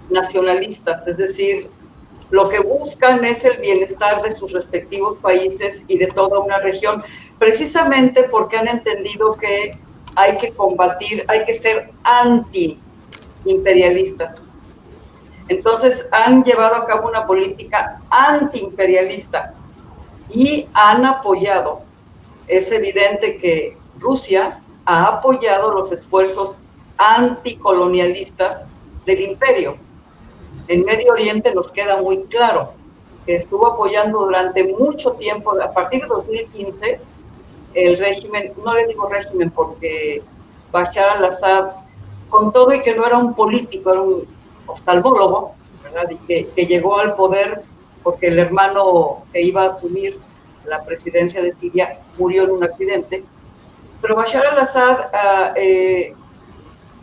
nacionalistas, es decir, lo que buscan es el bienestar de sus respectivos países y de toda una región, precisamente porque han entendido que hay que combatir, hay que ser anti-imperialistas. Entonces han llevado a cabo una política anti-imperialista y han apoyado. Es evidente que Rusia ha apoyado los esfuerzos anticolonialistas del imperio. En Medio Oriente nos queda muy claro que estuvo apoyando durante mucho tiempo, a partir de 2015, el régimen, no le digo régimen porque Bashar al-Assad, con todo y que no era un político, era un oftalmólogo, ¿verdad? Y que llegó al poder porque el hermano que iba a asumir la presidencia de Siria murió en un accidente, pero Bashar al-Assad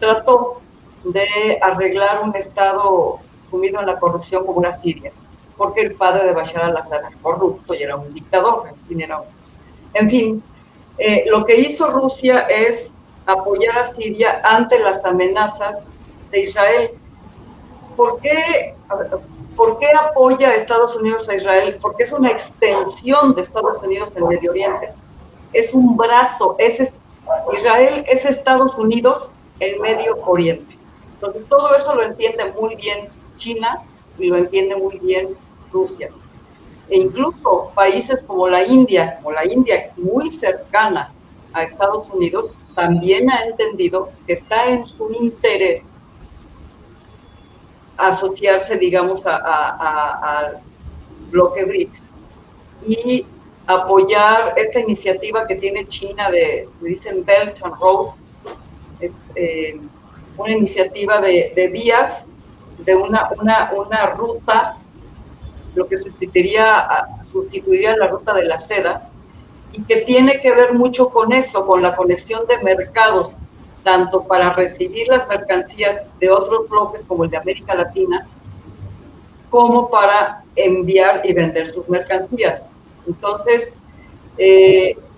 trató de arreglar un estado sumido en la corrupción como era Siria, porque el padre de Bashar al-Assad era corrupto y era un dictador, en fin, lo que hizo Rusia es apoyar a Siria ante las amenazas de Israel. ¿Por qué apoya a Estados Unidos a Israel? Porque es una extensión de Estados Unidos en Medio Oriente. Es un brazo. Israel es Estados Unidos en Medio Oriente. Entonces, todo eso lo entiende muy bien China y lo entiende muy bien Rusia. E incluso países como la India muy cercana a Estados Unidos, también ha entendido que está en su interés asociarse, digamos, al bloque BRICS y apoyar esta iniciativa que tiene China dicen Belt and Roads, es una iniciativa de vías, de una ruta, lo que sustituiría la ruta de la seda, y que tiene que ver mucho con eso, con la conexión de mercados, tanto para recibir las mercancías de otros bloques como el de América Latina, como para enviar y vender sus mercancías. Entonces,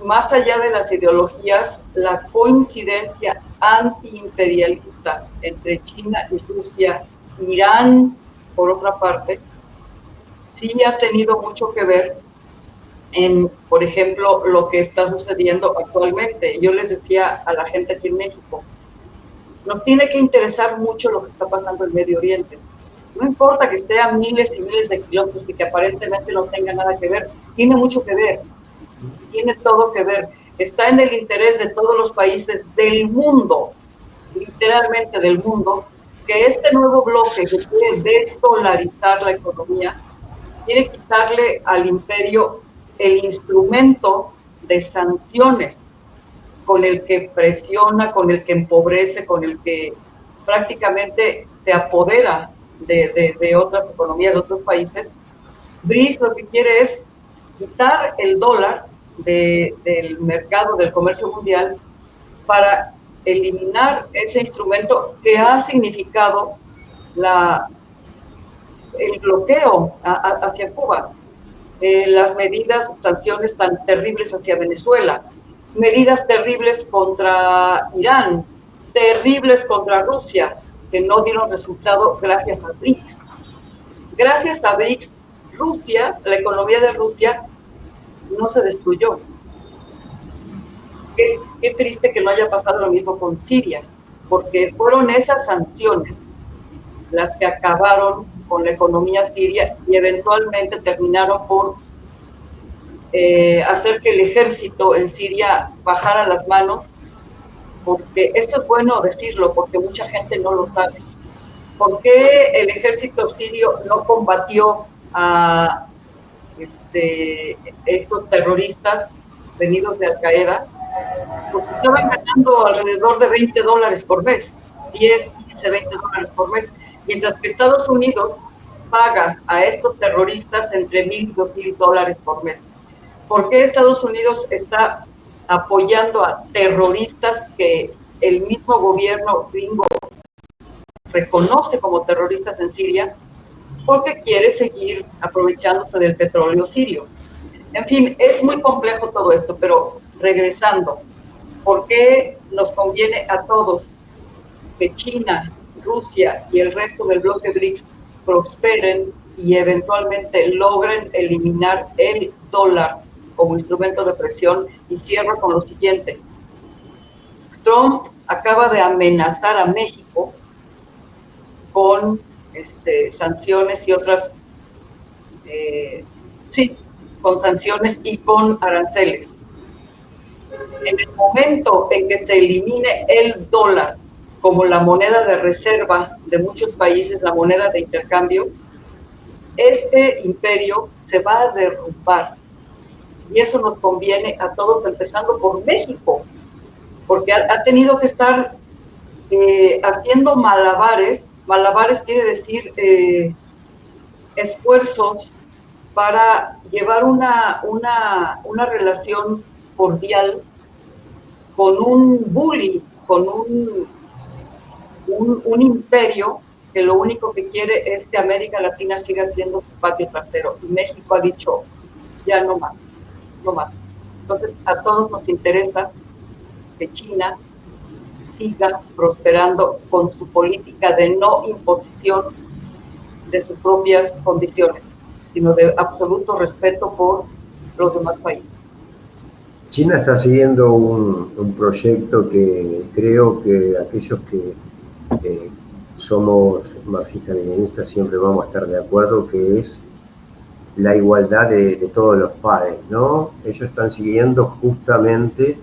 más allá de las ideologías, la coincidencia antiimperialista entre China y Rusia, Irán, por otra parte, sí ha tenido mucho que ver en, por ejemplo, lo que está sucediendo actualmente. Yo les decía a la gente aquí en México, nos tiene que interesar mucho lo que está pasando en Medio Oriente. No importa que esté a miles y miles de kilómetros y que aparentemente no tenga nada que ver, tiene mucho que ver, tiene todo que ver. Está en el interés de todos los países del mundo, literalmente del mundo, que este nuevo bloque que quiere desdolarizar la economía, quiere quitarle al imperio el instrumento de sanciones con el que presiona, con el que empobrece, con el que prácticamente se apodera de otras economías, de otros países. BRICS lo que quiere es quitar el dólar del mercado, del comercio mundial, para eliminar ese instrumento que ha significado el bloqueo hacia Cuba. Las medidas, sanciones tan terribles hacia Venezuela, medidas terribles contra Irán, terribles contra Rusia, que no dieron resultado gracias a BRICS. Gracias a BRICS, Rusia, la economía de Rusia no se destruyó. Qué triste que no haya pasado lo mismo con Siria, porque fueron esas sanciones las que acabaron con la economía siria y eventualmente terminaron por hacer que el ejército en Siria bajara las manos, porque esto es bueno decirlo, porque mucha gente no lo sabe. ¿Por qué el ejército sirio no combatió a estos terroristas venidos de Al-Qaeda? Porque estaban ganando alrededor de $20 por mes, 10, 15, $20 por mes, mientras que Estados Unidos paga a estos terroristas entre $1,000 y $2,000 por mes. ¿Por qué Estados Unidos está apoyando a terroristas que el mismo gobierno gringo reconoce como terroristas en Siria? Porque quiere seguir aprovechándose del petróleo sirio. En fin, es muy complejo todo esto, pero regresando, ¿por qué nos conviene a todos que China, Rusia y el resto del bloque BRICS prosperen y eventualmente logren eliminar el dólar como instrumento de presión? Y cierro con lo siguiente. Trump acaba de amenazar a México con sanciones y otras, con sanciones y con aranceles. En el momento en que se elimine el dólar como la moneda de reserva de muchos países, la moneda de intercambio, este imperio se va a derrumbar. Y eso nos conviene a todos, empezando por México, porque ha tenido que estar haciendo malabares. Malabares quiere decir esfuerzos para llevar una relación cordial con un bully, con un imperio que lo único que quiere es que América Latina siga siendo su patio trasero. Y México ha dicho, ya no más, no más. Entonces, a todos nos interesa que China siga prosperando con su política de no imposición de sus propias condiciones, sino de absoluto respeto por los demás países. China está siguiendo un proyecto que creo que aquellos que somos marxistas-leninistas siempre vamos a estar de acuerdo, que es la igualdad de todos los padres, ¿no? Ellos están siguiendo justamente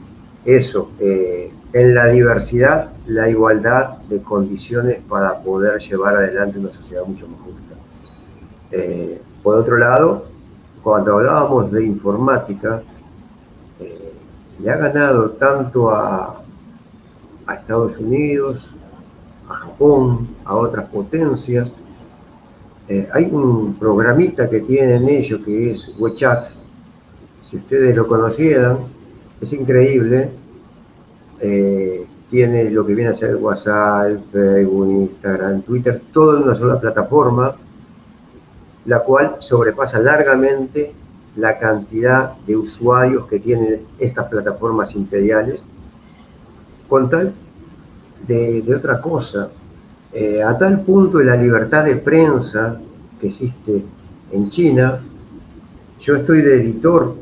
eso, en la diversidad, la igualdad de condiciones para poder llevar adelante una sociedad mucho más justa. Por otro lado, cuando hablábamos de informática, le ha ganado tanto a Estados Unidos, a Japón, a otras potencias. Hay un programita que tienen ellos que es WeChat. Si ustedes lo conocieran, es increíble. Tiene lo que viene a ser WhatsApp, Facebook, Instagram, Twitter, todo en una sola plataforma, la cual sobrepasa largamente la cantidad de usuarios que tienen estas plataformas imperiales, con tal de otra cosa, a tal punto de la libertad de prensa que existe en China. Yo estoy de editor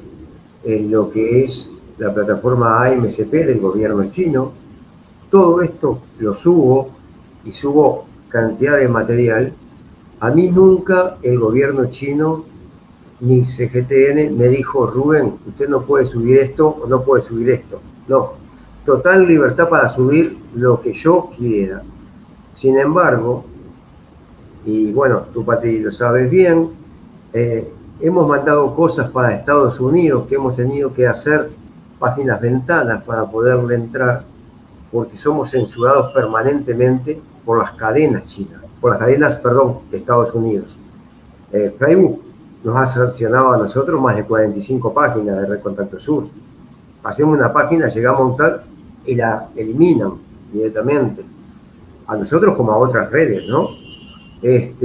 en lo que es la plataforma AMCP del gobierno chino. Todo esto lo subo y subo cantidad de material. A mí nunca el gobierno chino ni CGTN me dijo, Rubén, usted no puede subir esto o no puede subir esto. No, total libertad para subir lo que yo quiera. Sin embargo, y bueno, tú, Pati, lo sabes bien, hemos mandado cosas para Estados Unidos que hemos tenido que hacer páginas ventanas para poderle entrar, porque somos censurados permanentemente por las cadenas chinas, por las cadenas, perdón, de Estados Unidos. Facebook nos ha sancionado a nosotros más de 45 páginas de Red Contacto Sur. Hacemos una página, llegamos a un tal y la eliminan directamente. A nosotros como a otras redes, ¿no? El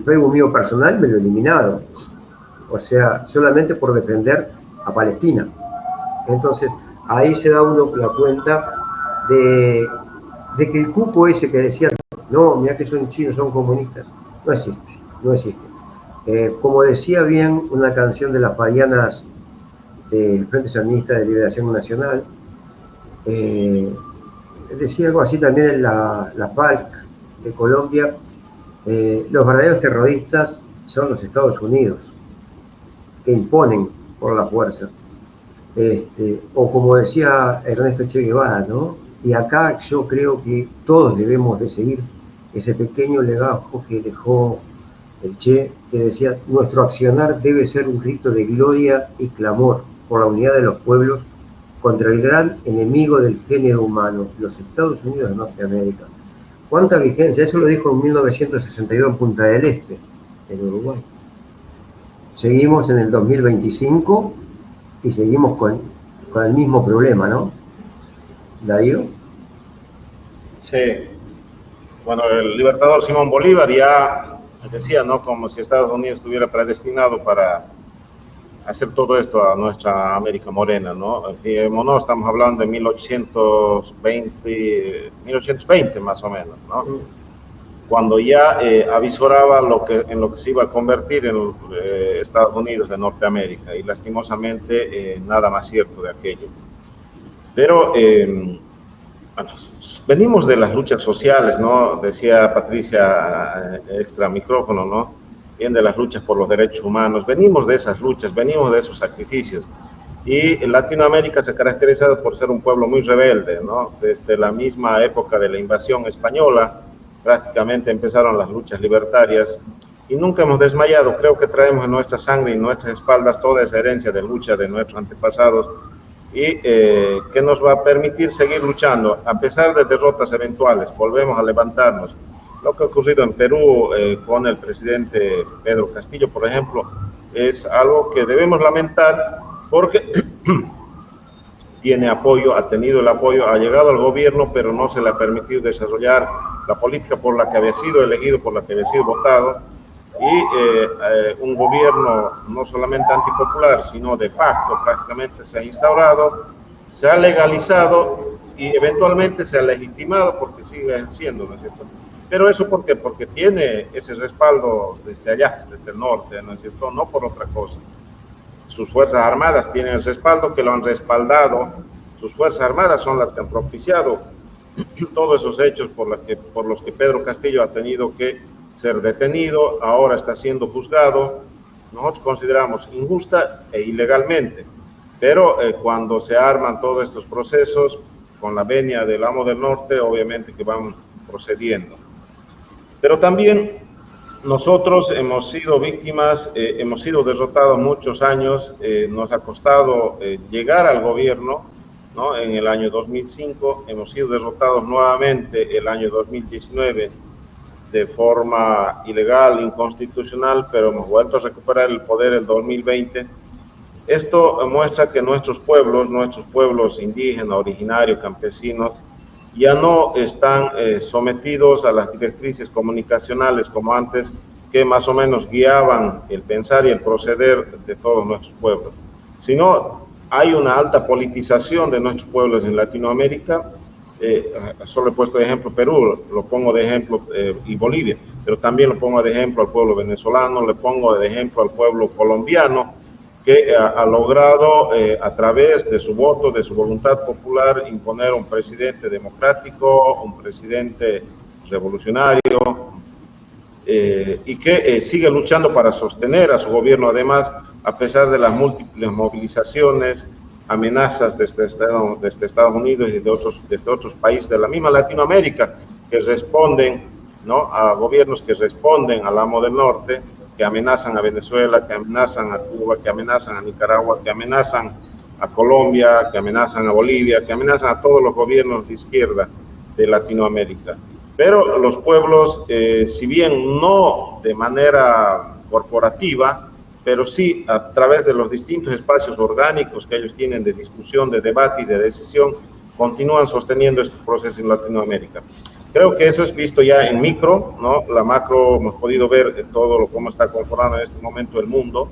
Facebook mío personal me lo eliminaron. O sea, solamente por defender a Palestina. Entonces, ahí se da uno la cuenta de que el cupo ese que decían, no, mira que son chinos, son comunistas, no existe, no existe. Como decía bien una canción de las Marianas del Frente Sandinista de Liberación Nacional, decía algo así también en la FARC de Colombia, los verdaderos terroristas son los Estados Unidos, que imponen por la fuerza. O como decía Ernesto Che Guevara, ¿no? Y acá yo creo que todos debemos de seguir ese pequeño legajo que dejó el Che, que decía: nuestro accionar debe ser un grito de gloria y clamor por la unidad de los pueblos contra el gran enemigo del género humano, los Estados Unidos de Norteamérica. ¿Cuánta vigencia? Eso lo dijo en 1962 en Punta del Este, en Uruguay. Seguimos en el 2025 y seguimos con el mismo problema, ¿no? ¿Darío? Sí. Bueno, el libertador Simón Bolívar ya decía, ¿no?, como si Estados Unidos estuviera predestinado para hacer todo esto a nuestra América morena, ¿no? Fijémonos, estamos hablando de 1820 más o menos, ¿no? Cuando ya avisoraba en lo que se iba a convertir en Estados Unidos de Norteamérica, y lastimosamente nada más cierto de aquello. Pero bueno, venimos de las luchas sociales, ¿no? Decía Patricia extra micrófono, ¿no? Bien, de las luchas por los derechos humanos. Venimos de esas luchas, venimos de esos sacrificios. Y Latinoamérica se caracteriza por ser un pueblo muy rebelde, ¿no? Desde la misma época de la invasión española, prácticamente empezaron las luchas libertarias y nunca hemos desmayado. Creo que traemos en nuestra sangre y en nuestras espaldas toda esa herencia de lucha de nuestros antepasados, y que nos va a permitir seguir luchando a pesar de derrotas eventuales. Volvemos a levantarnos. Lo que ha ocurrido en Perú con el presidente Pedro Castillo, por ejemplo, es algo que debemos lamentar, porque tiene apoyo, ha tenido el apoyo, ha llegado al gobierno, pero no se le ha permitido desarrollar la política por la que había sido elegido, por la que había sido votado, y un gobierno no solamente antipopular, sino de facto prácticamente se ha instaurado, se ha legalizado y eventualmente se ha legitimado, porque sigue siendo, ¿no es cierto? Pero eso, ¿por qué? Porque tiene ese respaldo desde allá, desde el norte, ¿no es cierto? No por otra cosa. Sus Fuerzas Armadas tienen el respaldo, que lo han respaldado. Sus Fuerzas Armadas son las que han propiciado todos esos hechos por los que Pedro Castillo ha tenido que ser detenido, ahora está siendo juzgado. Nosotros consideramos injusta e ilegalmente, pero cuando se arman todos estos procesos, con la venia del amo del norte, obviamente que van procediendo. Pero también nosotros hemos sido víctimas, hemos sido derrotados muchos años, nos ha costado llegar al gobierno, ¿no? En el año 2005, hemos sido derrotados nuevamente el año 2019 de forma ilegal, inconstitucional, pero hemos vuelto a recuperar el poder el 2020. Esto muestra que nuestros pueblos indígenas, originarios, campesinos, ya no están sometidos a las directrices comunicacionales como antes, que más o menos guiaban el pensar y el proceder de todos nuestros pueblos, sino hay una alta politización de nuestros pueblos en Latinoamérica. Solo he puesto de ejemplo Perú, lo pongo de ejemplo y Bolivia, pero también lo pongo de ejemplo al pueblo venezolano, le pongo de ejemplo al pueblo colombiano, que ha logrado a través de su voto, de su voluntad popular, imponer un presidente democrático, un presidente revolucionario, y que sigue luchando para sostener a su gobierno, además, a pesar de las múltiples movilizaciones, amenazas desde Estados Unidos y desde otros países de la misma Latinoamérica, que responden, ¿no?, a gobiernos que responden al amo del norte, que amenazan a Venezuela, que amenazan a Cuba, que amenazan a Nicaragua, que amenazan a Colombia, que amenazan a Bolivia, que amenazan a todos los gobiernos de izquierda de Latinoamérica. Pero los pueblos, si bien no de manera corporativa, pero sí a través de los distintos espacios orgánicos que ellos tienen de discusión, de debate y de decisión, continúan sosteniendo estos procesos en Latinoamérica. Creo que eso es visto ya en micro, ¿no? La macro hemos podido ver todo cómo está conformado en este momento el mundo,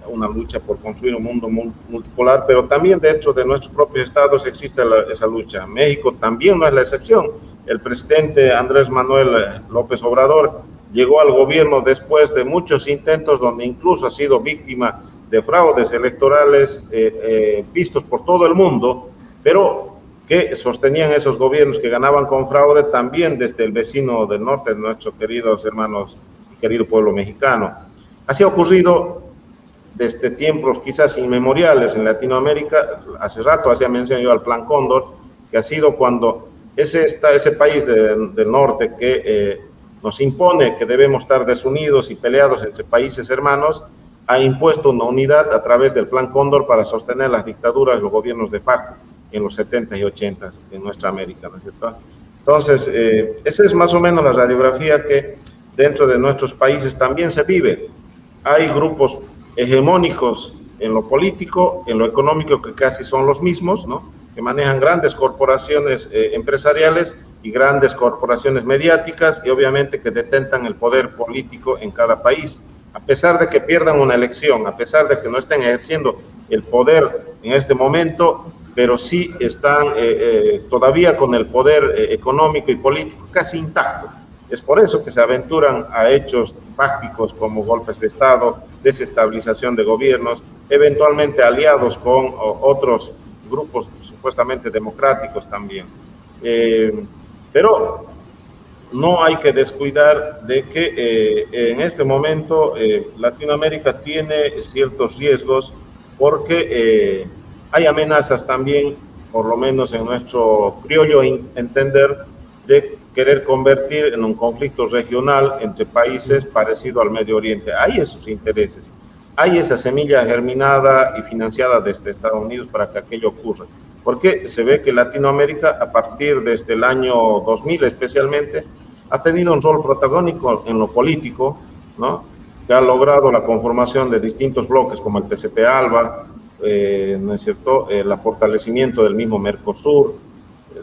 una lucha por construir un mundo multipolar, pero también dentro de nuestros propios estados existe esa lucha. México también no es la excepción. El presidente Andrés Manuel López Obrador llegó al gobierno después de muchos intentos donde incluso ha sido víctima de fraudes electorales vistos por todo el mundo, pero que sostenían esos gobiernos que ganaban con fraude también desde el vecino del norte, de nuestros queridos hermanos y querido pueblo mexicano. Así ha ocurrido desde tiempos quizás inmemoriales en Latinoamérica. Hace rato hacía mención yo al Plan Cóndor, que ha sido cuando es ese país del norte que nos impone que debemos estar desunidos y peleados entre países hermanos, ha impuesto una unidad a través del Plan Cóndor para sostener las dictaduras y los gobiernos de facto en los 70 y 80 en nuestra América, ¿no es cierto? Entonces, esa es más o menos la radiografía que dentro de nuestros países también se vive. Hay grupos hegemónicos en lo político, en lo económico, que casi son los mismos, ¿no? Que manejan grandes corporaciones empresariales y grandes corporaciones mediáticas y obviamente que detentan el poder político en cada país. A pesar de que pierdan una elección, a pesar de que no estén ejerciendo el poder en este momento, pero sí están todavía con el poder económico y político casi intacto. Es por eso que se aventuran a hechos fácticos como golpes de Estado, desestabilización de gobiernos, eventualmente aliados con otros grupos supuestamente democráticos también. Pero no hay que descuidar de que en este momento Latinoamérica tiene ciertos riesgos porque hay amenazas también, por lo menos en nuestro criollo entender, de querer convertir en un conflicto regional entre países parecido al Medio Oriente. Hay esos intereses, hay esa semilla germinada y financiada desde Estados Unidos para que aquello ocurra. Porque se ve que Latinoamérica, a partir desde el año 2000 especialmente, ha tenido un rol protagónico en lo político, ¿no? Que ha logrado la conformación de distintos bloques como el TCP-ALBA, ¿no es cierto?, el fortalecimiento del mismo Mercosur,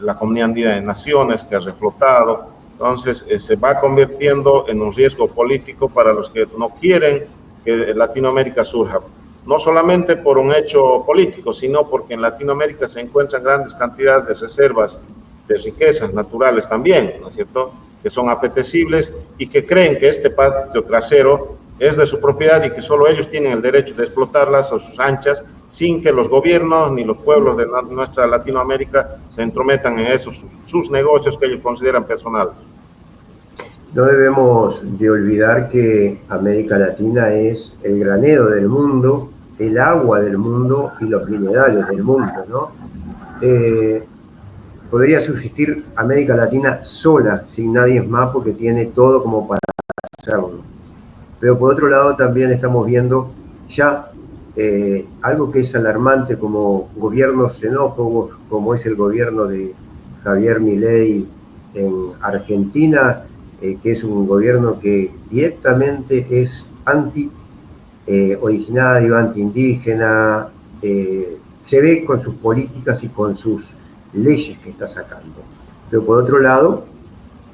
la Comunidad Andina de Naciones que ha reflotado. Entonces se va convirtiendo en un riesgo político para los que no quieren que Latinoamérica surja, no solamente por un hecho político, sino porque en Latinoamérica se encuentran grandes cantidades de reservas de riquezas naturales también, ¿no es cierto?, que son apetecibles y que creen que este patio trasero es de su propiedad y que solo ellos tienen el derecho de explotarlas a sus anchas, sin que los gobiernos ni los pueblos de nuestra Latinoamérica se entrometan en esos sus negocios que ellos consideran personales. No debemos de olvidar que América Latina es el granero del mundo, el agua del mundo y los minerales del mundo, ¿no? Podría subsistir América Latina sola, sin nadie más, porque tiene todo como para hacerlo. Pero por otro lado también estamos viendo ya algo que es alarmante, como gobiernos xenófobos, como es el gobierno de Javier Milei en Argentina, que es un gobierno que directamente es anti-originario, anti-indígena, se ve con sus políticas y con sus leyes que está sacando. Pero por otro lado,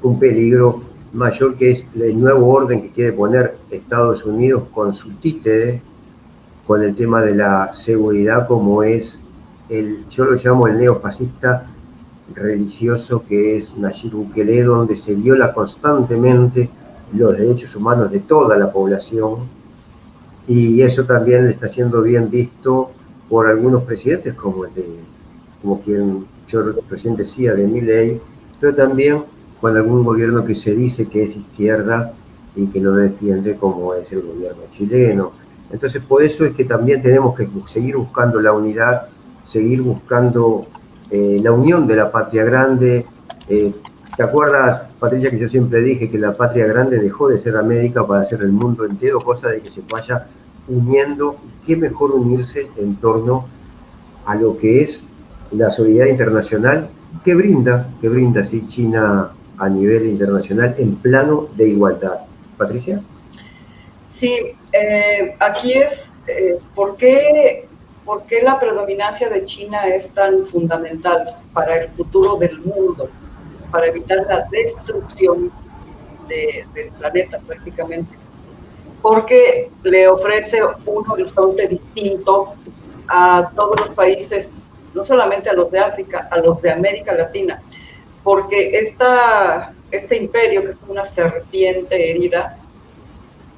un peligro mayor, que es el nuevo orden que quiere poner Estados Unidos con su títere, con el tema de la seguridad, como es yo lo llamo el neofascista religioso, que es Nayib Bukele, donde se viola constantemente los derechos humanos de toda la población, y eso también está siendo bien visto por algunos presidentes, como quien yo recién decía, de Milei, pero también con algún gobierno que se dice que es izquierda y que lo defiende, como es el gobierno chileno. Entonces, por eso es que también tenemos que seguir buscando la unidad, seguir buscando la unión de la patria grande. ¿Te acuerdas, Patricia, que yo siempre dije que la patria grande dejó de ser América para ser el mundo entero, cosa de que se vaya uniendo? ¿Qué mejor unirse en torno a lo que es la solidaridad internacional que brinda sí, China a nivel internacional en plano de igualdad? Patricia. Sí, aquí es ¿por qué la predominancia de China es tan fundamental para el futuro del mundo, para evitar la destrucción del planeta prácticamente? Porque le ofrece un horizonte distinto a todos los países, no solamente a los de África, a los de América Latina, porque este imperio, que es una serpiente herida,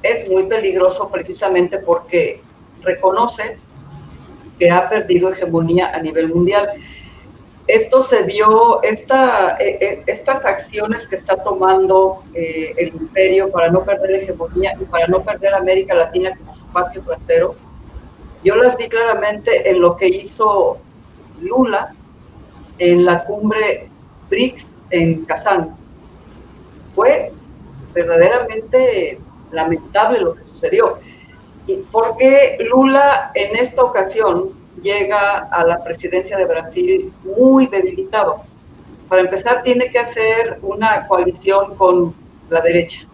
es muy peligroso precisamente porque reconoce que ha perdido hegemonía a nivel mundial. Esto se vio, estas acciones que está tomando el imperio para no perder hegemonía y para no perder América Latina como su patio trasero, yo las vi claramente en lo que hizo Lula en la cumbre BRICS en Kazán. Fue verdaderamente lamentable lo que sucedió. Y porque Lula en esta ocasión llega a la presidencia de Brasil muy debilitado. Para empezar, tiene que hacer una coalición con la derecha.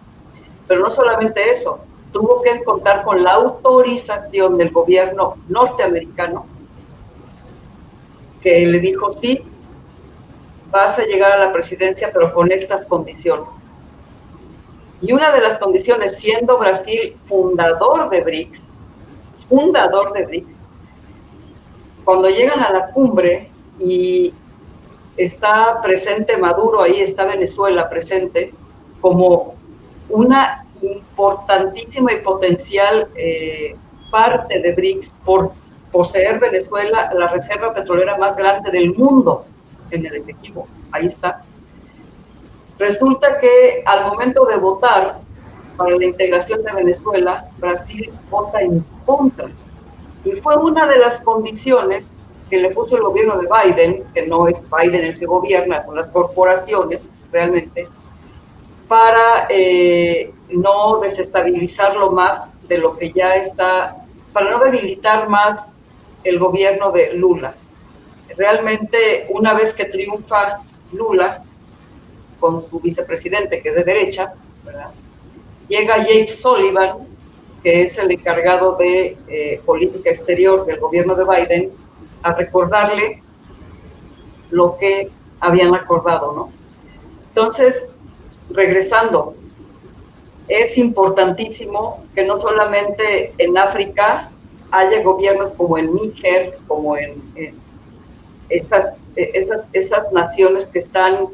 Pero no solamente eso, tuvo que contar con la autorización del gobierno norteamericano, que le dijo, sí, vas a llegar a la presidencia, pero con estas condiciones. Y una de las condiciones, siendo Brasil fundador de BRICS, cuando llegan a la cumbre y está presente Maduro, ahí está Venezuela presente, como una importantísima y potencial parte de BRICS por poseer Venezuela la reserva petrolera más grande del mundo en el Esequibo. Ahí está. Resulta que al momento de votar para la integración de Venezuela, Brasil vota en contra. Y fue una de las condiciones que le puso el gobierno de Biden, que no es Biden el que gobierna, son las corporaciones realmente, para no desestabilizarlo más de lo que ya está, para no debilitar más el gobierno de Lula. Realmente, una vez que triunfa Lula, con su vicepresidente, que es de derecha, ¿verdad?, llega James Sullivan, que es el encargado de política exterior del gobierno de Biden, a recordarle lo que habían acordado, ¿no? Entonces, regresando, es importantísimo que no solamente en África haya gobiernos como en Níger, como en esas naciones que están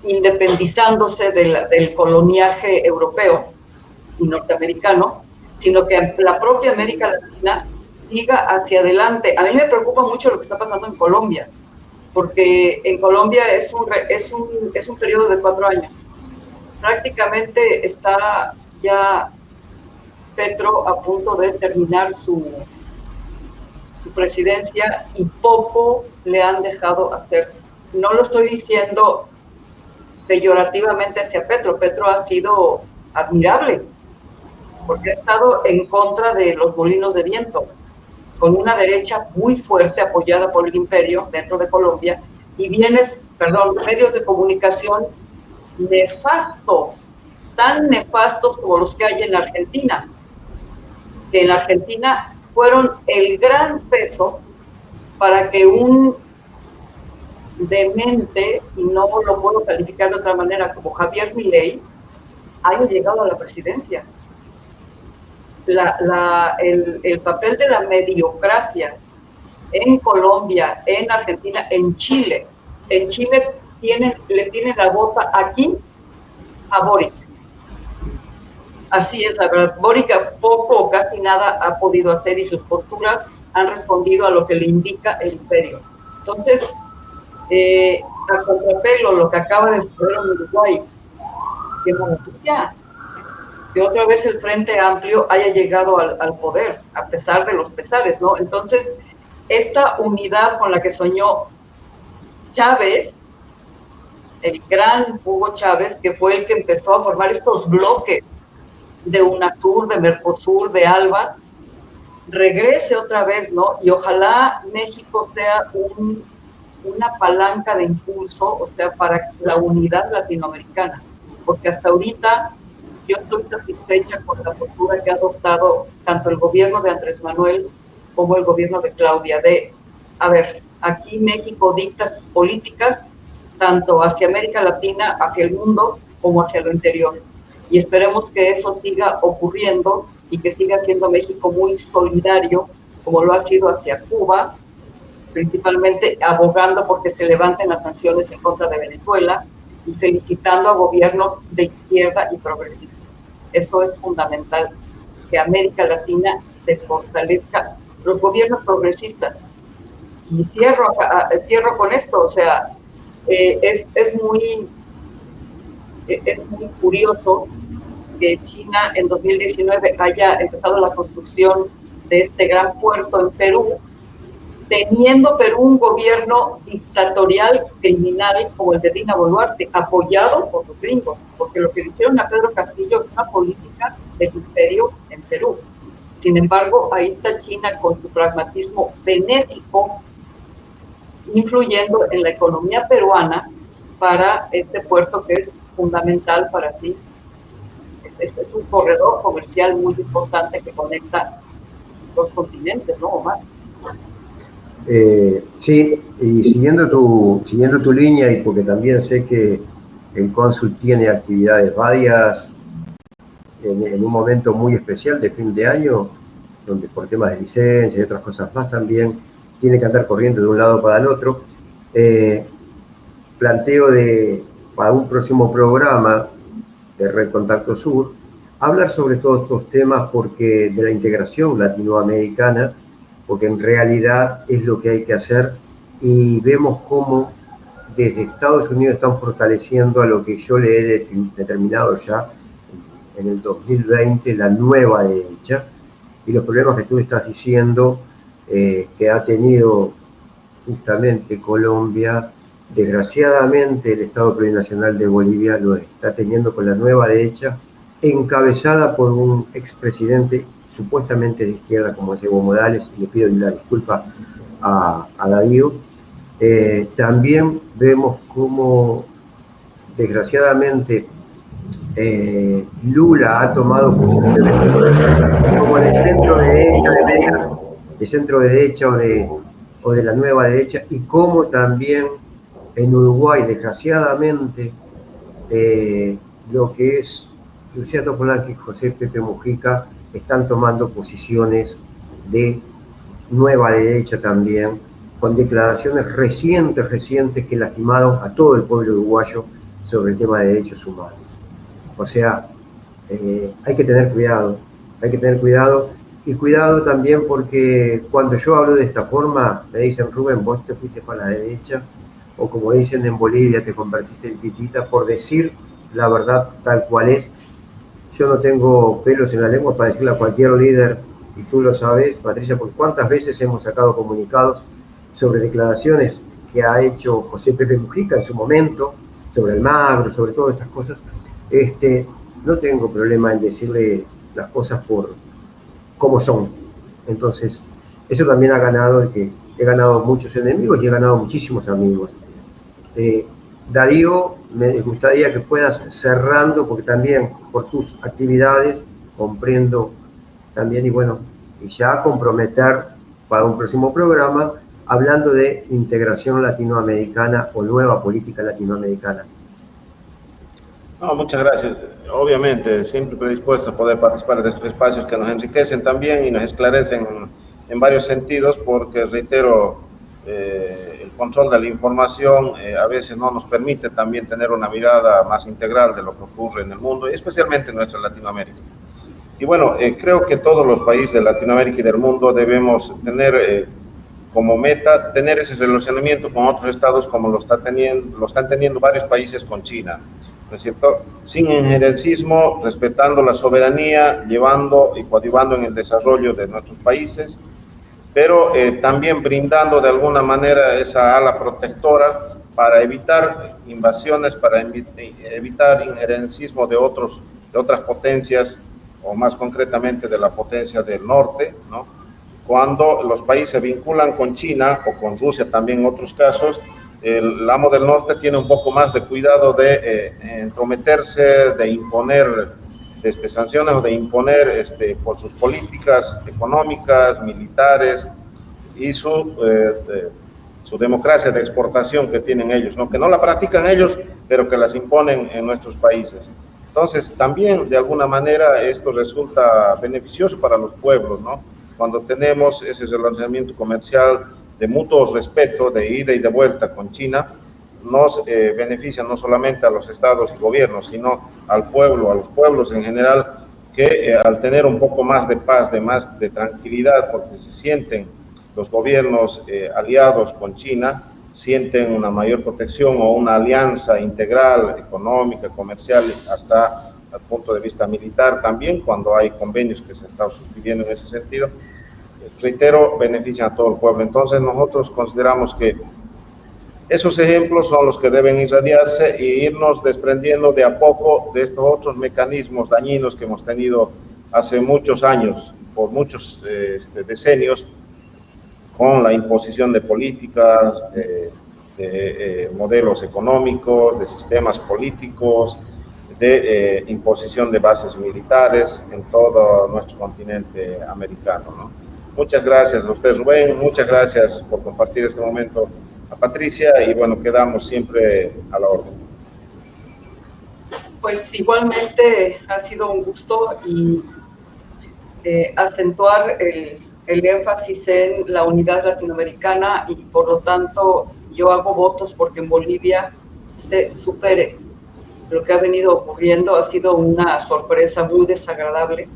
independizándose del coloniaje europeo y norteamericano, sino que la propia América Latina siga hacia adelante. A mí me preocupa mucho lo que está pasando en Colombia, porque en Colombia es un periodo de 4 años. Prácticamente está ya Petro a punto de terminar su presidencia y poco le han dejado hacer. No lo estoy diciendo peyorativamente hacia Petro. Petro ha sido admirable porque ha estado en contra de los molinos de viento, con una derecha muy fuerte apoyada por el imperio dentro de Colombia y medios de comunicación nefastos, tan nefastos como los que hay en Argentina, que en Argentina fueron el gran peso para que un demente, y no lo puedo calificar de otra manera, como Javier Milei, haya llegado a la presidencia. El papel de la mediocracia en Colombia, en Argentina, en Chile. En Chile le tienen la bota aquí a Boric. Así es, la verdad. Boric poco o casi nada ha podido hacer y sus posturas han respondido a lo que le indica el imperio. Entonces, a contrapelo, lo que acaba de suceder en Uruguay, que maravilla, que otra vez el Frente Amplio haya llegado al poder, a pesar de los pesares, ¿no? Entonces, esta unidad con la que soñó Chávez, el gran Hugo Chávez, que fue el que empezó a formar estos bloques de UNASUR, de Mercosur, de ALBA, regrese otra vez, ¿no? Y ojalá México sea una palanca de impulso, o sea, para la unidad latinoamericana, porque hasta ahorita yo estoy satisfecha con la postura que ha adoptado tanto el gobierno de Andrés Manuel como el gobierno de Claudia, aquí México dicta sus políticas tanto hacia América Latina, hacia el mundo, como hacia lo interior. Y esperemos que eso siga ocurriendo y que siga siendo México muy solidario, como lo ha sido hacia Cuba, principalmente abogando porque se levanten las sanciones en contra de Venezuela y felicitando a gobiernos de izquierda y progresistas. Eso es fundamental, que América Latina se fortalezca, los gobiernos progresistas. Y cierro con esto, o sea, es muy curioso que China en 2019 haya empezado la construcción de este gran puerto en Perú, teniendo Perú un gobierno dictatorial, criminal, como el de Dina Boluarte, apoyado por los gringos, porque lo que le hicieron a Pedro Castillo es una política del imperio en Perú. Sin embargo, ahí está China con su pragmatismo benéfico, influyendo en la economía peruana para este puerto que es fundamental para sí. Este es un corredor comercial muy importante que conecta dos continentes, ¿no? O más. Sí, y siguiendo tu línea, y porque también sé que el cónsul tiene actividades varias en un momento muy especial de fin de año, donde por temas de licencia y otras cosas más también tiene que andar corriendo de un lado para el otro, planteo para un próximo programa de Red Contacto Sur, hablar sobre todos estos temas de la integración latinoamericana, porque en realidad es lo que hay que hacer, y vemos cómo desde Estados Unidos están fortaleciendo a lo que yo le he determinado ya en el 2020, la nueva derecha, y los problemas que tú estás diciendo que ha tenido justamente Colombia. Desgraciadamente el Estado Plurinacional de Bolivia lo está teniendo con la nueva derecha, encabezada por un expresidente supuestamente de izquierda como es Evo Morales, y le pido la disculpa a Darío. También vemos cómo desgraciadamente Lula ha tomado posiciones como de centro derecha, de centro derecha o de la nueva derecha, y cómo también en Uruguay, desgraciadamente, lo que es Lucía Topolaki y José Pepe Mujica están tomando posiciones de nueva derecha también, con declaraciones recientes que lastimaron a todo el pueblo uruguayo sobre el tema de derechos humanos. O sea, hay que tener cuidado, y cuidado también porque cuando yo hablo de esta forma, me dicen, Rubén, vos te fuiste para la derecha, o como dicen en Bolivia, te convertiste en pitita, por decir la verdad tal cual es. Yo no tengo pelos en la lengua para decirle a cualquier líder, y tú lo sabes, Patricia, por cuántas veces hemos sacado comunicados sobre declaraciones que ha hecho José Pepe Mujica en su momento, sobre el Magro, sobre todas estas cosas. No tengo problema en decirle las cosas por cómo son. Entonces, eso también ha ganado, de que he ganado muchos enemigos y he ganado muchísimos amigos. Darío, me gustaría que puedas cerrando, porque también por tus actividades comprendo también, y ya comprometer para un próximo programa hablando de integración latinoamericana o nueva política latinoamericana. No, muchas gracias. Obviamente, siempre predispuesto a poder participar de estos espacios que nos enriquecen también y nos esclarecen en varios sentidos, porque, reitero, el control de la información a veces no nos permite también tener una mirada más integral de lo que ocurre en el mundo, y especialmente en nuestra Latinoamérica. Y bueno, creo que todos los países de Latinoamérica y del mundo debemos tener como meta tener ese relacionamiento con otros estados como lo están teniendo varios países con China, ¿no es cierto? Sin injerencismo, respetando la soberanía, llevando y coadyuvando en el desarrollo de nuestros países, pero también brindando de alguna manera esa ala protectora para evitar invasiones, para evitar injerencismo de otras potencias, o más concretamente de la potencia del norte, ¿no? Cuando los países se vinculan con China o con Rusia también en otros casos, el amo del norte tiene un poco más de cuidado de entrometerse, de imponer sanciones o de imponer por sus políticas económicas, militares y su democracia de exportación que tienen ellos, ¿no? Que no la practican ellos, pero que las imponen en nuestros países. Entonces, también de alguna manera esto resulta beneficioso para los pueblos, ¿no? Cuando tenemos ese relacionamiento comercial de mutuo respeto, de ida y de vuelta con China, nos beneficia no solamente a los estados y gobiernos, sino al pueblo, a los pueblos en general, que al tener un poco más de paz, más de tranquilidad, porque se sienten los gobiernos aliados con China, sienten una mayor protección o una alianza integral, económica, comercial, hasta el punto de vista militar también, cuando hay convenios que se están suscribiendo en ese sentido. reitero, benefician a todo el pueblo. Entonces nosotros consideramos que esos ejemplos son los que deben irradiarse e irnos desprendiendo de a poco de estos otros mecanismos dañinos que hemos tenido hace muchos años, por muchos decenios, con la imposición de políticas, de modelos económicos, de sistemas políticos, de imposición de bases militares en todo nuestro continente americano, ¿no? Muchas gracias a usted, Rubén, muchas gracias por compartir este momento a Patricia, y bueno, quedamos siempre a la orden. Pues igualmente ha sido un gusto y acentuar el énfasis en la unidad latinoamericana, y por lo tanto yo hago votos porque en Bolivia se supere lo que ha venido ocurriendo. Ha sido una sorpresa muy desagradable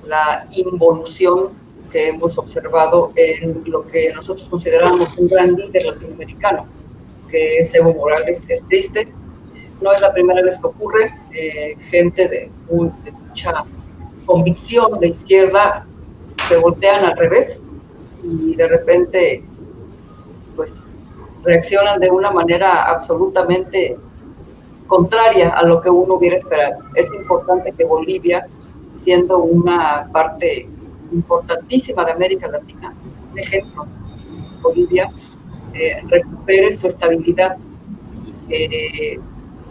la involución que hemos observado en lo que nosotros consideramos un gran líder latinoamericano, que es Evo Morales. Es triste, no es la primera vez que ocurre. Gente de mucha convicción de izquierda se voltean al revés y de repente pues reaccionan de una manera absolutamente contraria a lo que uno hubiera esperado. Es importante que Bolivia, siendo una parte importantísima de América Latina, un ejemplo, Bolivia, recupere su estabilidad.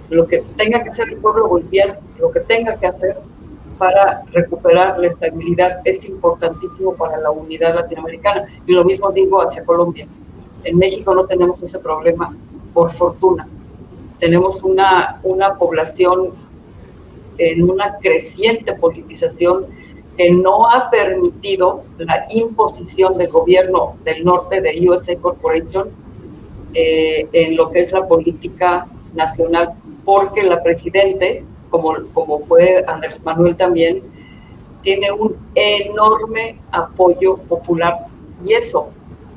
Lo que tenga que hacer el pueblo boliviano, lo que tenga que hacer para recuperar la estabilidad es importantísimo para la unidad latinoamericana. Y lo mismo digo hacia Colombia. En México no tenemos ese problema, por fortuna. Tenemos una población en una creciente politización que no ha permitido la imposición del gobierno del norte de USA Corporation en lo que es la política nacional, porque la presidente, como fue Andrés Manuel también, tiene un enorme apoyo popular, y eso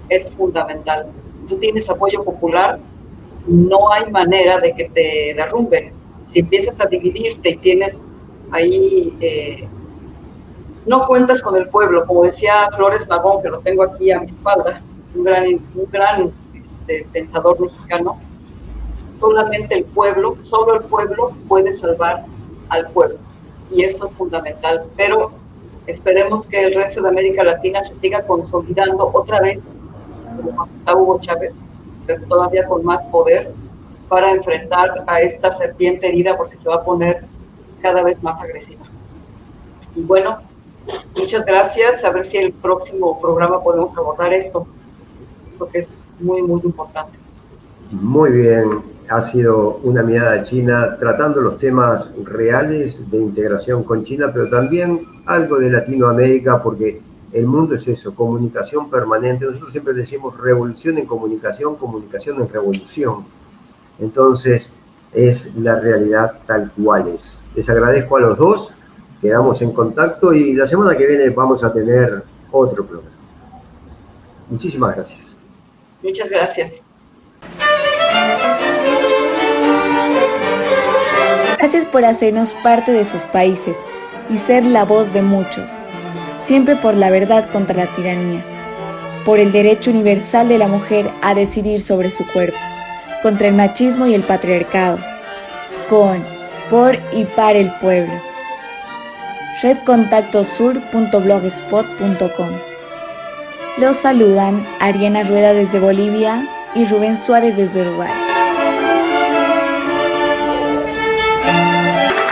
es fundamental. Tú tienes apoyo popular, no hay manera de que te derrumben. Si empiezas a dividirte y tienes ahí, no cuentas con el pueblo, como decía Flores Magón, que lo tengo aquí a mi espalda, un gran pensador mexicano. Solamente el pueblo, solo el pueblo puede salvar al pueblo, y esto es fundamental. Pero esperemos que el resto de América Latina se siga consolidando otra vez, como cuando está Hugo Chávez, pero todavía con más poder, para enfrentar a esta serpiente herida, porque se va a poner cada vez más agresiva. Y bueno, muchas gracias. A ver si el próximo programa podemos abordar esto, porque es muy, muy importante. Muy bien, ha sido una mirada china tratando los temas reales de integración con China, pero también algo de Latinoamérica, porque el mundo es eso, comunicación permanente. Nosotros siempre decimos revolución en comunicación, comunicación en revolución. Entonces, es la realidad tal cual es. Les agradezco a los dos, quedamos en contacto y la semana que viene vamos a tener otro programa. Muchísimas gracias. Muchas gracias. Gracias por hacernos parte de sus países y ser la voz de muchos, siempre por la verdad contra la tiranía, por el derecho universal de la mujer a decidir sobre su cuerpo, contra el machismo y el patriarcado, con, por y para el pueblo. redcontactosur.blogspot.com. Los saludan Ariana Rueda desde Bolivia y Rubén Suárez desde Uruguay.